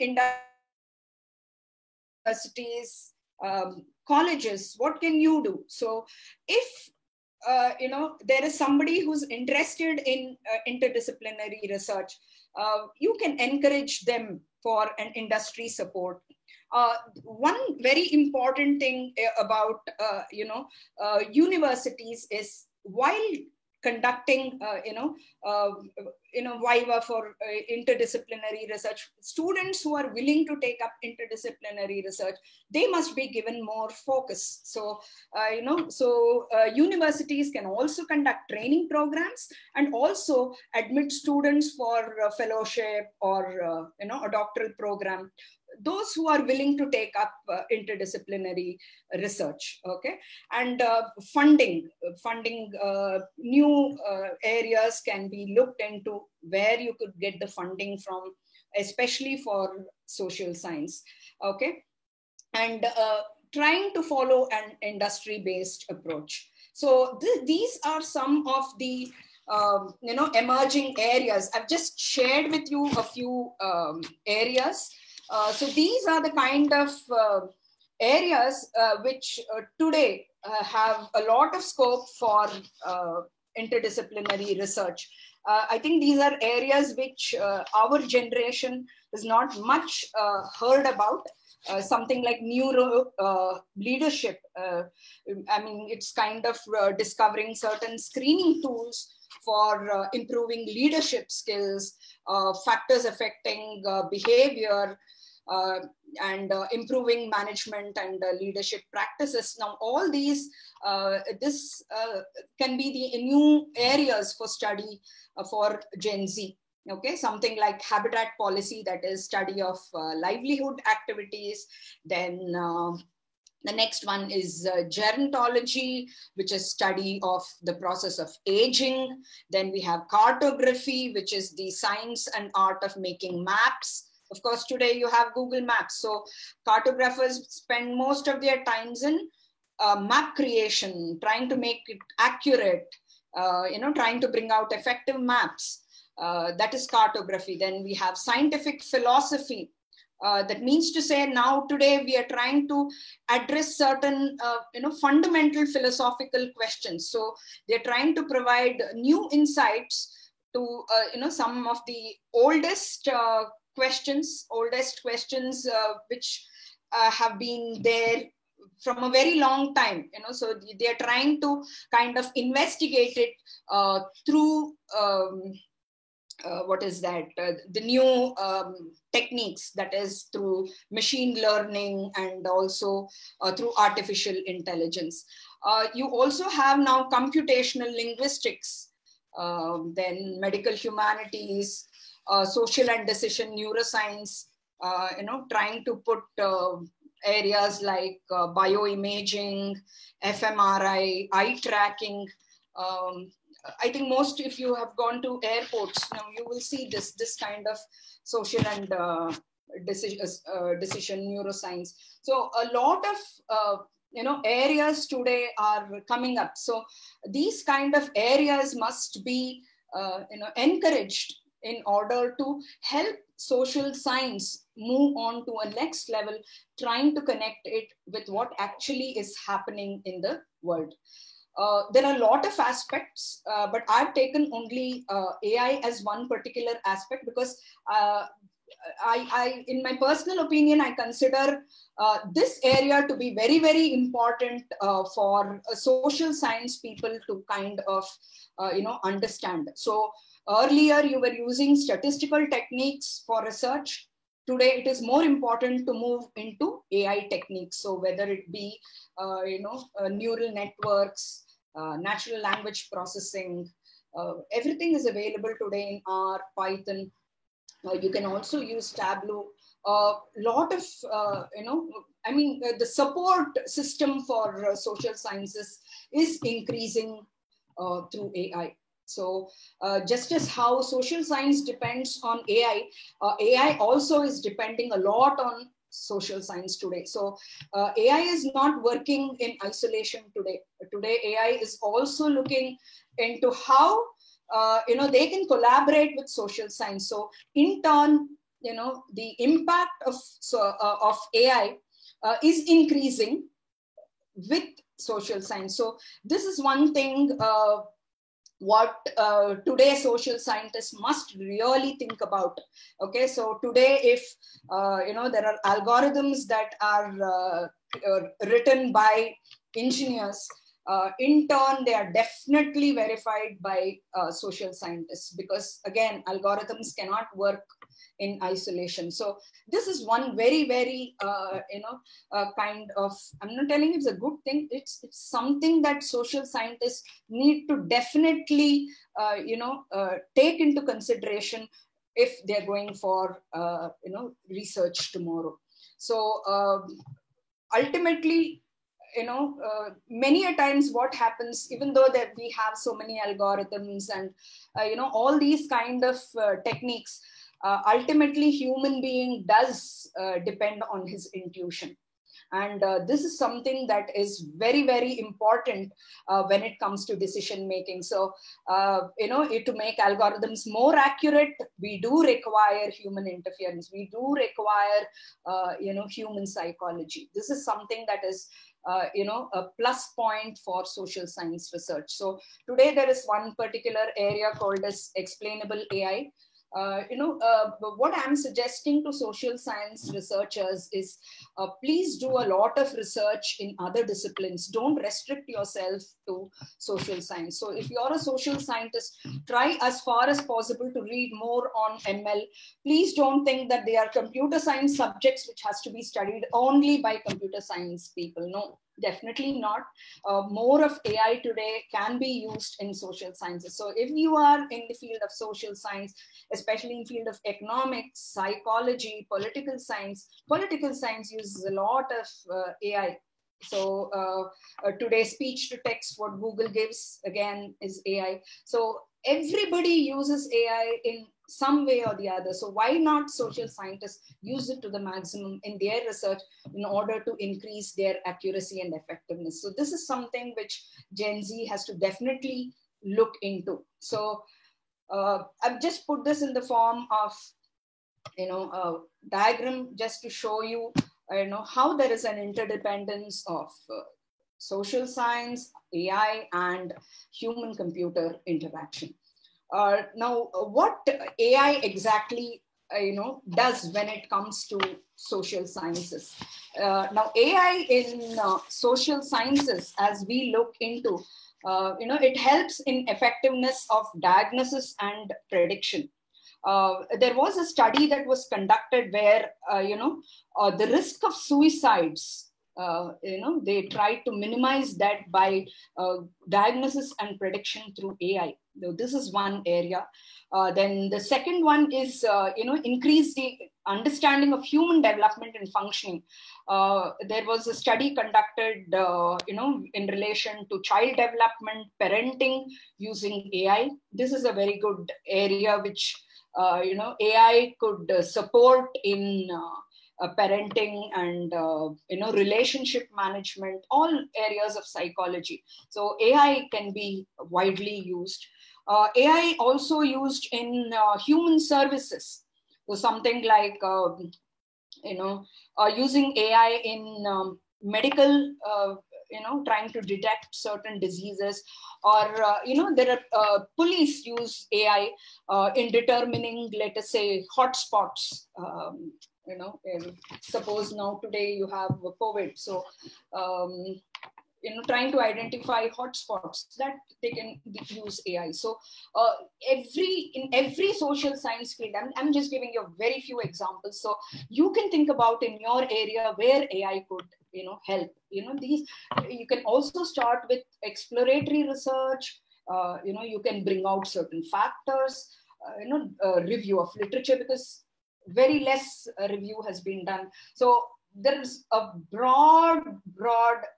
universities, colleges, what can you do? So if there is somebody who's interested in interdisciplinary research, you can encourage them for an industry support. One very important thing about universities is, while conducting, viva for interdisciplinary research. Students who are willing to take up interdisciplinary research, they must be given more focus. So, universities can also conduct training programs and also admit students for fellowship or, a doctoral program. Those who are willing to take up interdisciplinary research, okay, and funding new areas can be looked into where you could get the funding from, especially for social science, okay, and trying to follow an industry-based approach. So these are some of the emerging areas. I've just shared with you a few areas. So these are the kind of areas which today have a lot of scope for interdisciplinary research. I think these are areas which our generation is not much heard about. Something like neuro leadership. I mean, it's kind of discovering certain screening tools for improving leadership skills, factors affecting behavior, and improving management and leadership practices. Now, all these, this can be the new areas for study for Gen Z. Okay, something like habitat policy, that is study of livelihood activities. Then the next one is gerontology, which is study of the process of aging. Then we have cartography, which is the science and art of making maps. Of course, today you have Google Maps. So cartographers spend most of their times in map creation, trying to make it accurate, trying to bring out effective maps. That is cartography. Then we have scientific philosophy. That means to say, now today we are trying to address certain fundamental philosophical questions. So they're trying to provide new insights to some of the oldest questions which have been there from a very long time. So they're trying to kind of investigate it through the new techniques, that is through machine learning and also through artificial intelligence. You also have now computational linguistics, then medical humanities, social and decision neuroscience, trying to put areas like bioimaging, fMRI, eye tracking. I think most, if you have gone to airports, now you will see this kind of social and decision neuroscience. So a lot of areas today are coming up. So these kind of areas must be encouraged in order to help social science move on to a next level, trying to connect it with what actually is happening in the world. There are a lot of aspects, but I've taken only AI as one particular aspect because I, in my personal opinion, I consider this area to be very, very important for social science people to kind of, understand. So earlier you were using statistical techniques for research. Today it is more important to move into AI techniques. So whether it be, neural networks, natural language processing, everything is available today in R, Python. You can also use Tableau. A lot of, the support system for social sciences is increasing through AI. So just as how social science depends on AI, AI also is depending a lot on social science today. So AI is not working in isolation today. Today, AI is also looking into how they can collaborate with social science. So in turn, the impact of AI is increasing with social science. So this is one thing what today social scientists must really think about. Okay, so today if there are algorithms that are written by engineers, in turn, they are definitely verified by social scientists, because again, algorithms cannot work in isolation. So this is one very, very, kind of, I'm not telling it's a good thing. It's something that social scientists need to definitely, take into consideration if they're going for, research tomorrow. So ultimately, many a times what happens, even though that we have so many algorithms and, all these kind of techniques, ultimately human being does depend on his intuition. And this is something that is very, very important when it comes to decision making. So, to make algorithms more accurate, we do require human interference. We do require, human psychology. This is something that is, a plus point for social science research. So today there is one particular area called as explainable AI. What I'm suggesting to social science researchers is please do a lot of research in other disciplines. Don't restrict yourself to social science. So if you're a social scientist, try as far as possible to read more on ML. Please don't think that they are computer science subjects which has to be studied only by computer science people. No. Definitely not. More of AI today can be used in social sciences. So if you are in the field of social science, especially in the field of economics, psychology, political science uses a lot of AI. So today speech to text, what Google gives again is AI. So everybody uses AI in some way or the other. So why not social scientists use it to the maximum in their research in order to increase their accuracy and effectiveness? So this is something which Gen Z has to definitely look into. So I've just put this in the form of, a diagram just to show you, how there is an interdependence of social science, AI, and human-computer interaction. Now, what AI exactly, does when it comes to social sciences? Now, AI in social sciences, as we look into, it helps in effectiveness of diagnosis and prediction. There was a study that was conducted where, the risk of suicides, they tried to minimize that by diagnosis and prediction through AI. So this is one area. Then the second one is, increase the understanding of human development and functioning. There was a study conducted, in relation to child development, parenting using AI. This is a very good area which, AI could support in parenting and, relationship management, all areas of psychology. So AI can be widely used. AI also used in human services. So something like, using AI in medical, trying to detect certain diseases, or, there are police use AI in determining, let us say, hotspots. Suppose now today you have COVID. So, trying to identify hotspots that they can use AI. So in every social science field, I'm just giving you very few examples. So you can think about in your area where AI could, help. These, you can also start with exploratory research. You can bring out certain factors, review of literature, because very less review has been done. So there is a broad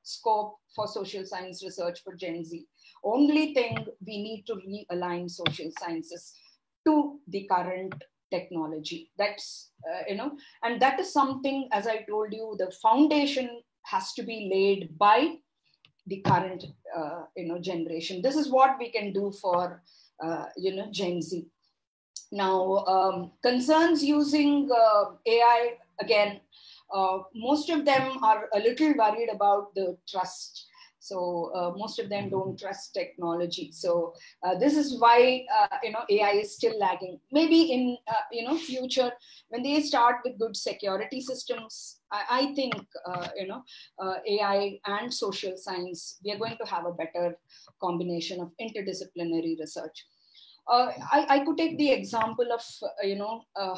scope for social science research for Gen Z. Only thing, we need to realign social sciences to the current technology. That's, and that is something, as I told you, the foundation has to be laid by the current, generation. This is what we can do for, Gen Z. Now, concerns using AI, again, most of them are a little worried about the trust. So most of them don't trust technology. So this is why AI is still lagging. Maybe in future, when they start with good security systems, I think AI and social science, we are going to have a better combination of interdisciplinary research. I could take the example of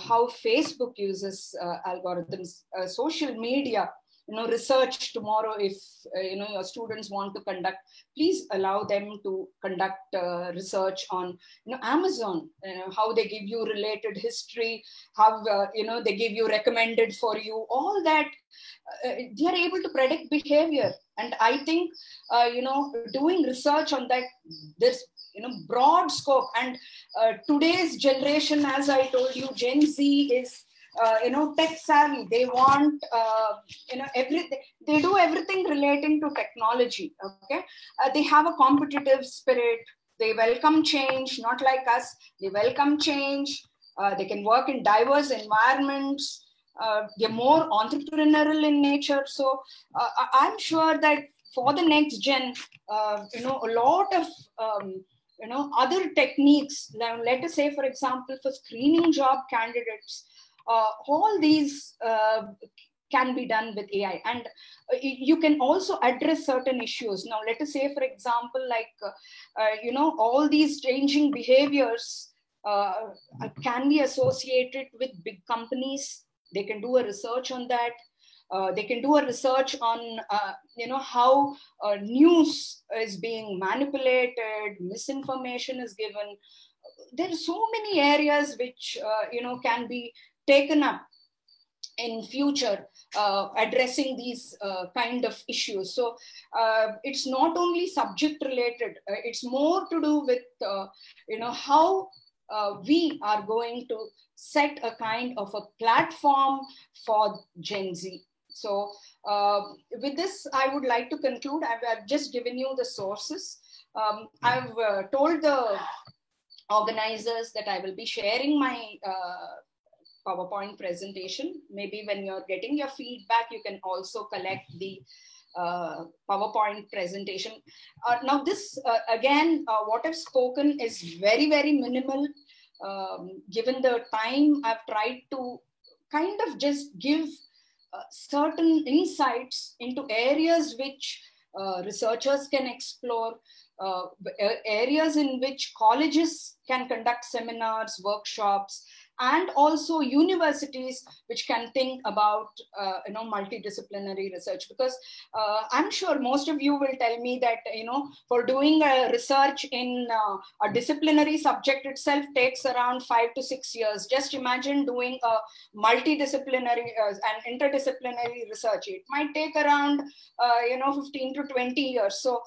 how Facebook uses algorithms, social media. Research tomorrow, if your students want to conduct, please allow them to conduct research on Amazon, how they give you related history, how they give you recommended for you, all that. They are able to predict behavior, and I think doing research on that, this broad scope. And today's generation, as I told you, Gen Z is tech savvy. They want everything. They do everything relating to technology. Okay, they have a competitive spirit. They welcome change, not like us. They welcome change. They can work in diverse environments. They're more entrepreneurial in nature. So I'm sure that for the next gen, a lot of other techniques. Let us say, for example, for screening job candidates. All these can be done with AI, and you can also address certain issues. Now, let us say, for example, like all these changing behaviors can be associated with big companies. They can do a research on that. They can do a research on how news is being manipulated, misinformation is given. There are so many areas which can be taken up in future addressing these kind of issues. So it's not only subject related, it's more to do with how we are going to set a kind of a platform for Gen Z. So with this, I would like to conclude. I've just given you the sources. I've told the organizers that I will be sharing my PowerPoint presentation. Maybe when you're getting your feedback, you can also collect the PowerPoint presentation. Now this, again, what I've spoken is very, very minimal. Given the time, I've tried to kind of just give certain insights into areas which researchers can explore, areas in which colleges can conduct seminars, workshops, and also universities which can think about multidisciplinary research. Because I'm sure most of you will tell me that for doing a research in a disciplinary subject itself takes around 5 to 6 years. Just imagine doing a multidisciplinary and interdisciplinary research. It might take around 15 to 20 years. So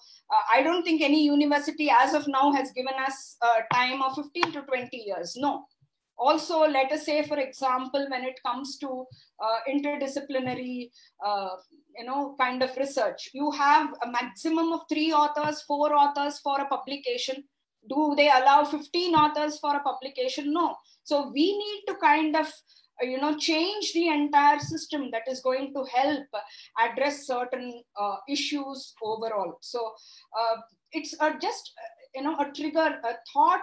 I don't think any university as of now has given us a time of 15 to 20 years. No. Also, let us say, for example, when it comes to interdisciplinary, kind of research, you have a maximum of 3 authors, 4 authors for a publication. Do they allow 15 authors for a publication? No. So we need to kind of, change the entire system that is going to help address certain issues overall. So it's just a trigger, a thought,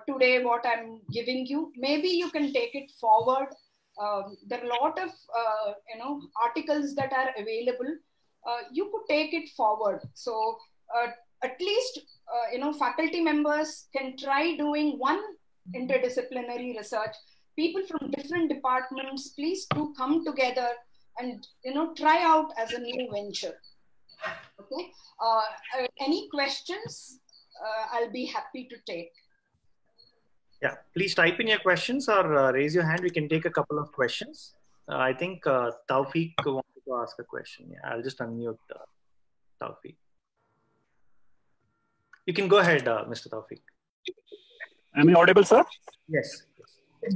today what I'm giving you. Maybe you can take it forward. There are a lot of, articles that are available. You could take it forward. So at least, faculty members can try doing one interdisciplinary research. People from different departments, please do come together and, try out as a new venture. Okay. Any questions? I'll be happy to take. Yeah, please type in your questions or raise your hand. We can take a couple of questions. I think Taufik wanted to ask a question. Yeah, I'll just unmute Taufik. You can go ahead, Mr. Taufik. Am I audible, sir? Yes.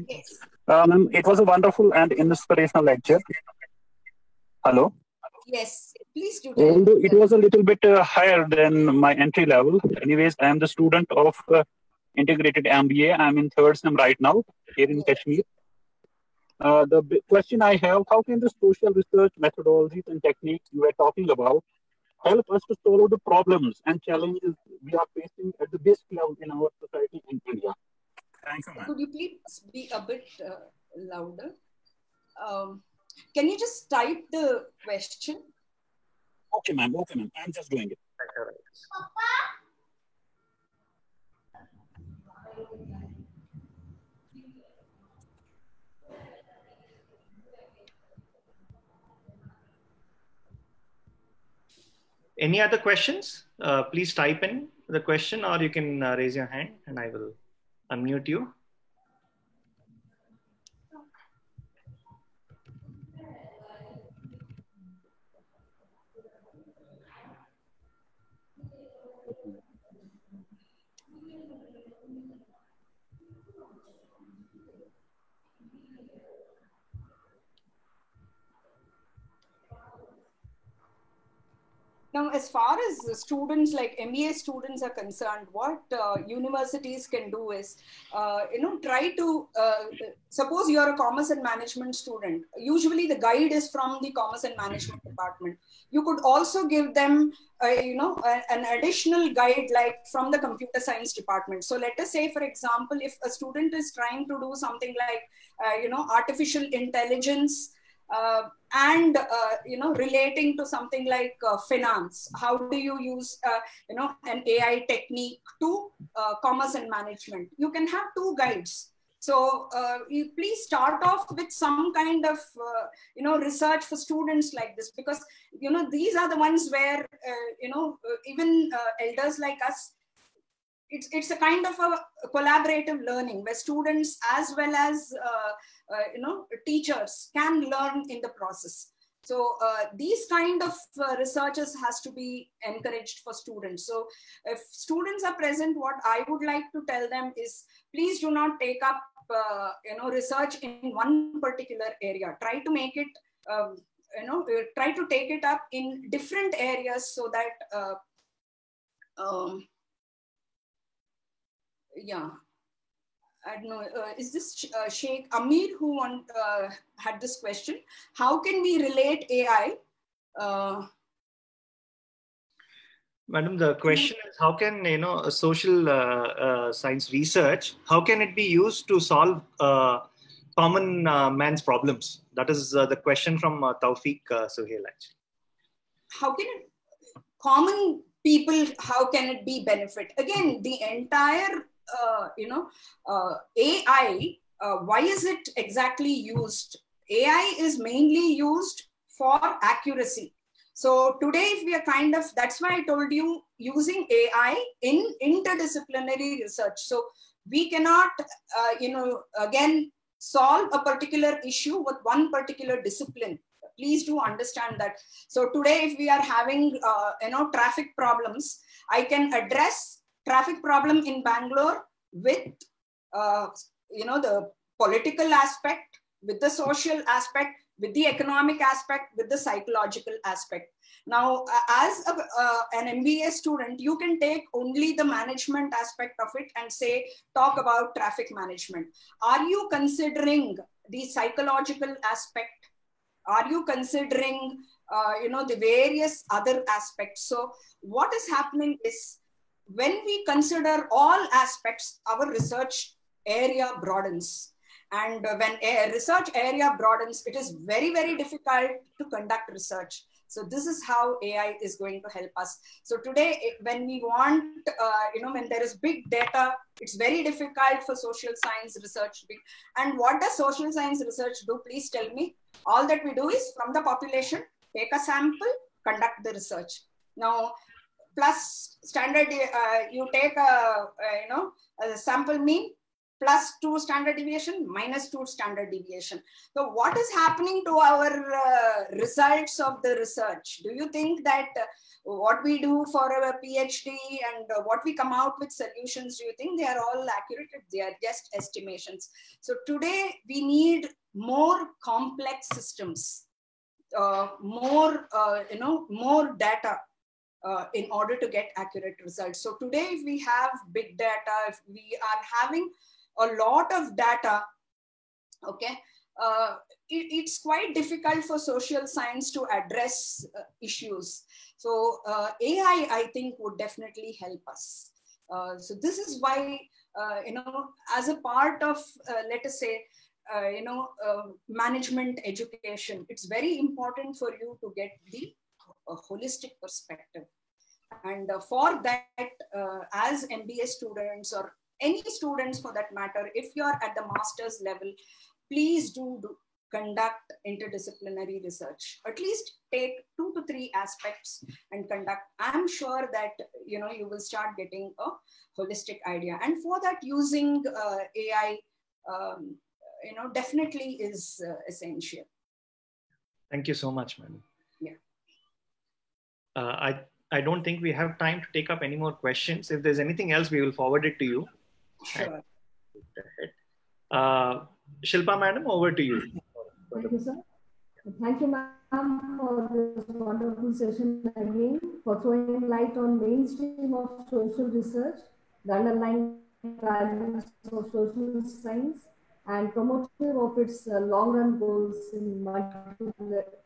Yes. It was a wonderful and inspirational lecture. Hello? Yes, please do. Although it was a little bit higher than my entry level. Anyways, I am the student of integrated MBA. I'm in 3rd sem right now here in Kashmir. The question I have, how can the social research methodologies and techniques you were talking about help us to solve the problems and challenges we are facing at the basic level in our society in India. Thank you, ma'am. Could you please be a bit louder? Can you just type the question? Okay, ma'am. Okay, ma'am. I'm just doing it. Any other questions? Please type in the question, or you can raise your hand and I will unmute you. Now, as far as the students like MBA students are concerned, what universities can do is, try to, suppose you're a commerce and management student. Usually the guide is from the commerce and management department. You could also give them, an additional guide like from the computer science department. So let us say, for example, if a student is trying to do something like, artificial intelligence, and relating to something like finance, how do you use an AI technique to commerce and management? You can have two guides. So you please start off with some kind of research for students like this, because these are the ones where even elders like us, it's a kind of a collaborative learning where students as well as teachers can learn in the process. So these kind of researches has to be encouraged for students. So if students are present, what I would like to tell them is, please do not take up research in one particular area. Try to make it try to take it up in different areas so that I don't know, is this Sheikh Amir who had this question? How can we relate AI? Madam, the question is, how can a social science research, how can it be used to solve common man's problems? That is the question from Tawfiq Suhail, actually. How can it, common people, how can it be benefit? Again, the entire AI, why is it exactly used? AI is mainly used for accuracy. So today, if we are that's why I told you, using AI in interdisciplinary research. So we cannot, again, solve a particular issue with one particular discipline. Please do understand that. So today, if we are having, traffic problems, I can address traffic problem in Bangalore with, the political aspect, with the social aspect, with the economic aspect, with the psychological aspect. Now, as an MBA student, you can take only the management aspect of it and talk about traffic management. Are you considering the psychological aspect? Are you considering, the various other aspects? So what is happening is, when we consider all aspects, our research area broadens. And when a research area broadens, it is very, very difficult to conduct research. So this is how AI is going to help us. So today, when we want, when there is big data, it's very difficult for social science research. And what does social science research do? Please tell me. All that we do is, from the population, take a sample, conduct the research. Now, plus standard, you take a sample mean, plus 2 standard deviation, minus 2 standard deviation. So what is happening to our results of the research? Do you think that what we do for our PhD and what we come out with solutions, do you think they are all accurate? They are just estimations. So today we need more complex systems, more data in order to get accurate results. So today, if we have big data, if we are having a lot of data, okay, it's quite difficult for social science to address issues. So AI, I think, would definitely help us. So this is why, as a part of, let us say, management education, it's very important for you to get the holistic perspective. And for that, as MBA students or any students for that matter, if you're at the master's level, please do conduct interdisciplinary research. At least take 2 to 3 aspects and conduct. I'm sure that you will start getting a holistic idea. And for that, using AI, definitely is essential. Thank you so much, ma'am. Yeah. I don't think we have time to take up any more questions. If there's anything else, we will forward it to you. Sure. Shilpa madam, over to you. Thank you, sir. Thank you, ma'am, for this wonderful session again, for throwing light on mainstream of social research, the underlying values of social science, and promotion of its long-run goals in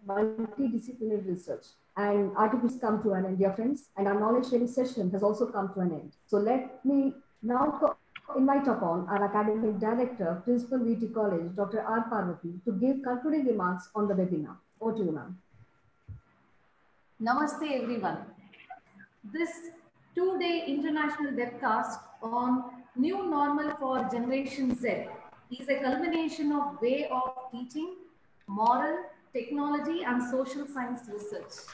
multidisciplinary research. And articles come to an end, dear friends, and our knowledge sharing session has also come to an end. So let me now invite upon our academic director, Principal VT College, Dr. R. Parvati, to give concluding remarks on the webinar. Over to you, ma'am. Namaste, everyone. This 2-day international webcast on New Normal for Generation Z is a culmination of way of teaching, moral, technology, and social science research.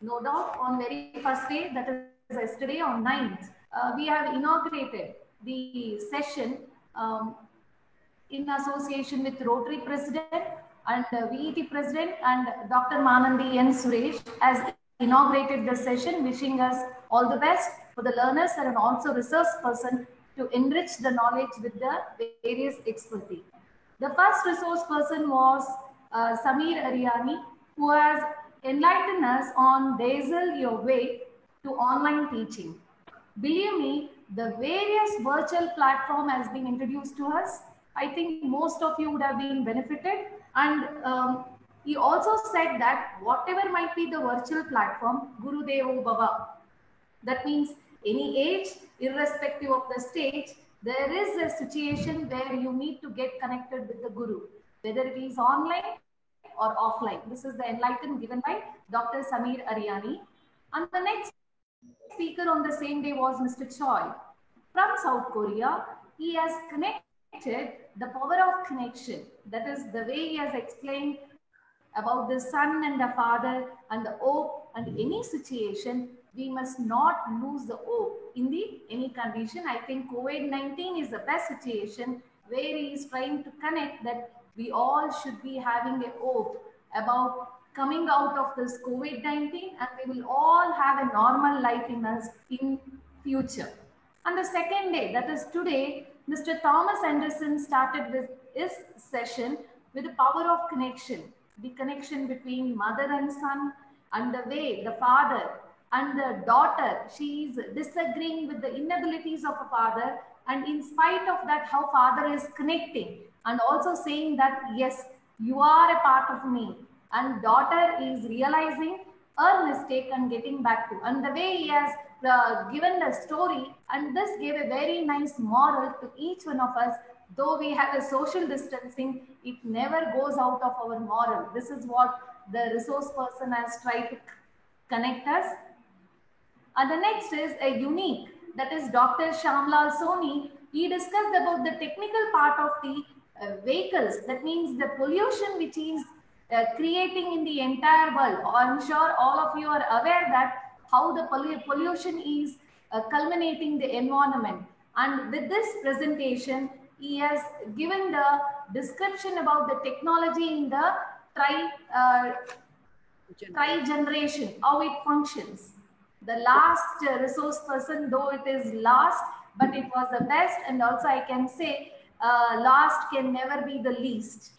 No doubt, on very first day, that is yesterday on 9th, we have inaugurated the session in association with Rotary President and VET President and Dr. Manandi N. Suresh has inaugurated the session, wishing us all the best for the learners and also resource person to enrich the knowledge with the various expertise. The first resource person was Samir Ariani, who has enlightened us on Dazzle Your Way to online teaching. Believe me, the various virtual platform has been introduced to us. I think most of you would have been benefited. And he also said that whatever might be the virtual platform, Guru Devo Baba. That means any age, irrespective of the stage, there is a situation where you need to get connected with the Guru, whether it is online or offline. This is the enlightenment given by Dr. Samir Ariani. And the next speaker on the same day was Mr. Choi from South Korea. He has connected the power of connection. That is the way he has explained about the son and the father and the hope, and any situation, we must not lose the hope in any condition. I think COVID-19 is the best situation where he is trying to connect that we all should be having a hope about coming out of this COVID-19, and we will all have a normal life in us in future. And the second day, that is today, Mr. Thomas Anderson started with his session with the power of connection, the connection between mother and son, and the way the father and the daughter, she is disagreeing with the inabilities of a father, and in spite of that, how father is connecting and also saying that, yes, you are a part of me. And daughter is realizing her mistake and getting back to. And the way he has given the story, and this gave a very nice moral to each one of us. Though we have a social distancing, it never goes out of our moral. This is what the resource person has tried to connect us. And the next is a unique, that is Dr. Shamlal Soni. He discussed about the technical part of the vehicles. That means the pollution which is creating in the entire world. I'm sure all of you are aware that how the pollution is culminating the environment. And with this presentation, he has given the description about the technology in the tri-generation, how it functions. The last resource person, though it is last, but it was the best, and also I can say last can never be the least.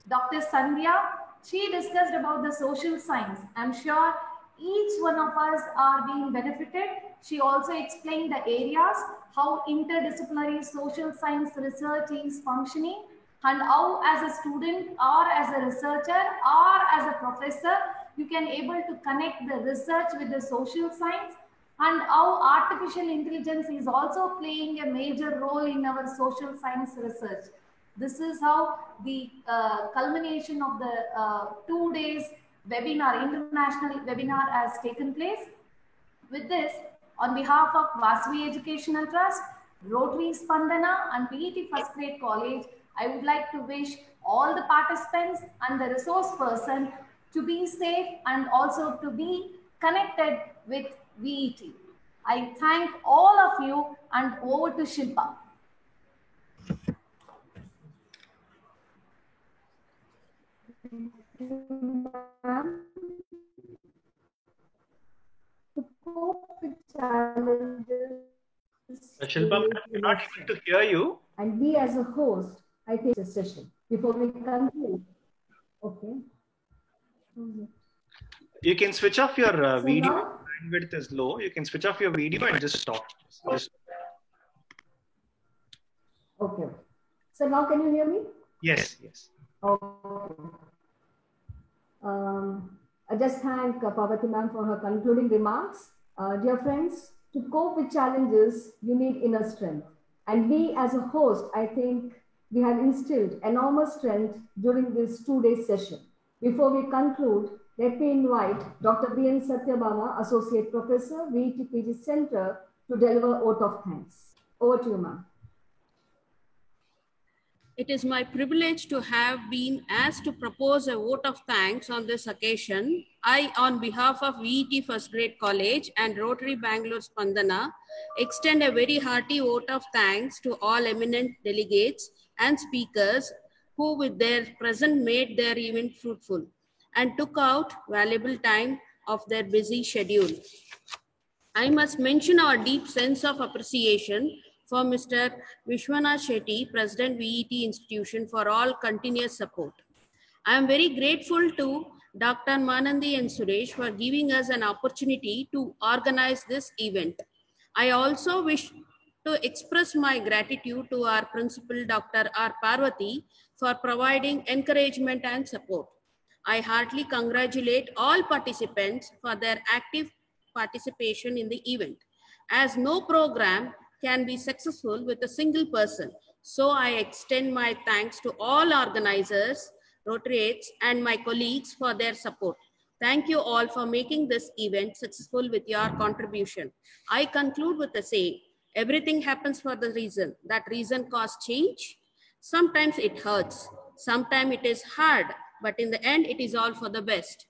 Dr. Sandhya, she discussed about the social science. I'm sure each one of us are being benefited. She also explained the areas, how interdisciplinary social science research is functioning, and how as a student or as a researcher or as a professor, you can able to connect the research with the social science, and how artificial intelligence is also playing a major role in our social science research. This is how the culmination of the 2 days webinar, international webinar has taken place. With this, on behalf of Vasavi Educational Trust, Rotary Spandana and PET First Grade College, I would like to wish all the participants and the resource person to be safe and also to be connected with VET. I thank all of you, and over to Shilpa. Shilpa, I'm not able to hear you. And we as a host, I take the session before we conclude. Okay. You can switch off your So video. now- Bandwidth is low. You can switch off your video and just stop. Okay. So now can you hear me? Yes, yes. Okay. I just thank Parvati ma'am for her concluding remarks. Dear friends, to cope with challenges, you need inner strength. And we as a host, I think we have instilled enormous strength during this 2-day session. Before we conclude, let me invite Dr. B.N. Satyabama, Associate Professor, VET PG Center, to deliver vote of thanks. Over to you, ma'am. It is my privilege to have been asked to propose a vote of thanks on this occasion. I, on behalf of VET First Grade College and Rotary Bangalore Spandana, extend a very hearty vote of thanks to all eminent delegates and speakers who with their presence made their event fruitful and took out valuable time of their busy schedule. I must mention our deep sense of appreciation for Mr. Vishwanath Shetty, President VET Institution, for all continuous support. I am very grateful to Dr. Manandi and Suresh for giving us an opportunity to organize this event. I also wish to express my gratitude to our principal, Dr. R. Parvati, for providing encouragement and support. I heartily congratulate all participants for their active participation in the event, as no program can be successful with a single person. So I extend my thanks to all organizers, Rotariates, and my colleagues for their support. Thank you all for making this event successful with your contribution. I conclude with the saying, everything happens for the reason. That reason caused change. Sometimes it hurts, sometimes it is hard, but in the end, it is all for the best.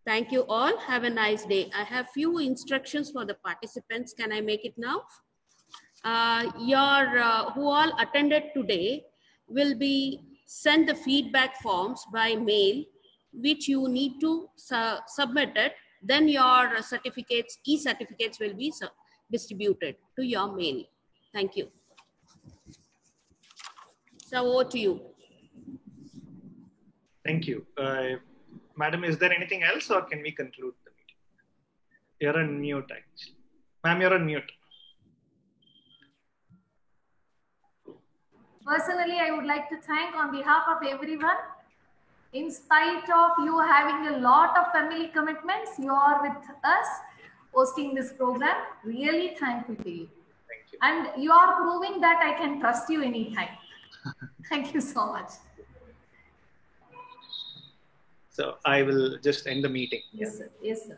Thank you all. Have a nice day. I have few instructions for the participants. Can I make it now? Who all attended today will be sent the feedback forms by mail, which you need to submit it. Then your certificates, e-certificates will be distributed to your mail. Thank you. So over to you. Thank you. Madam, is there anything else or can we conclude the meeting? You're on mute actually. Ma'am, you're on mute. Personally, I would like to thank on behalf of everyone. In spite of you having a lot of family commitments, you are with us hosting this program. Really thankful to you. Thank you. And you are proving that I can trust you anytime. Thank you so much. So I will just end the meeting. Yes, sir. Yes, sir.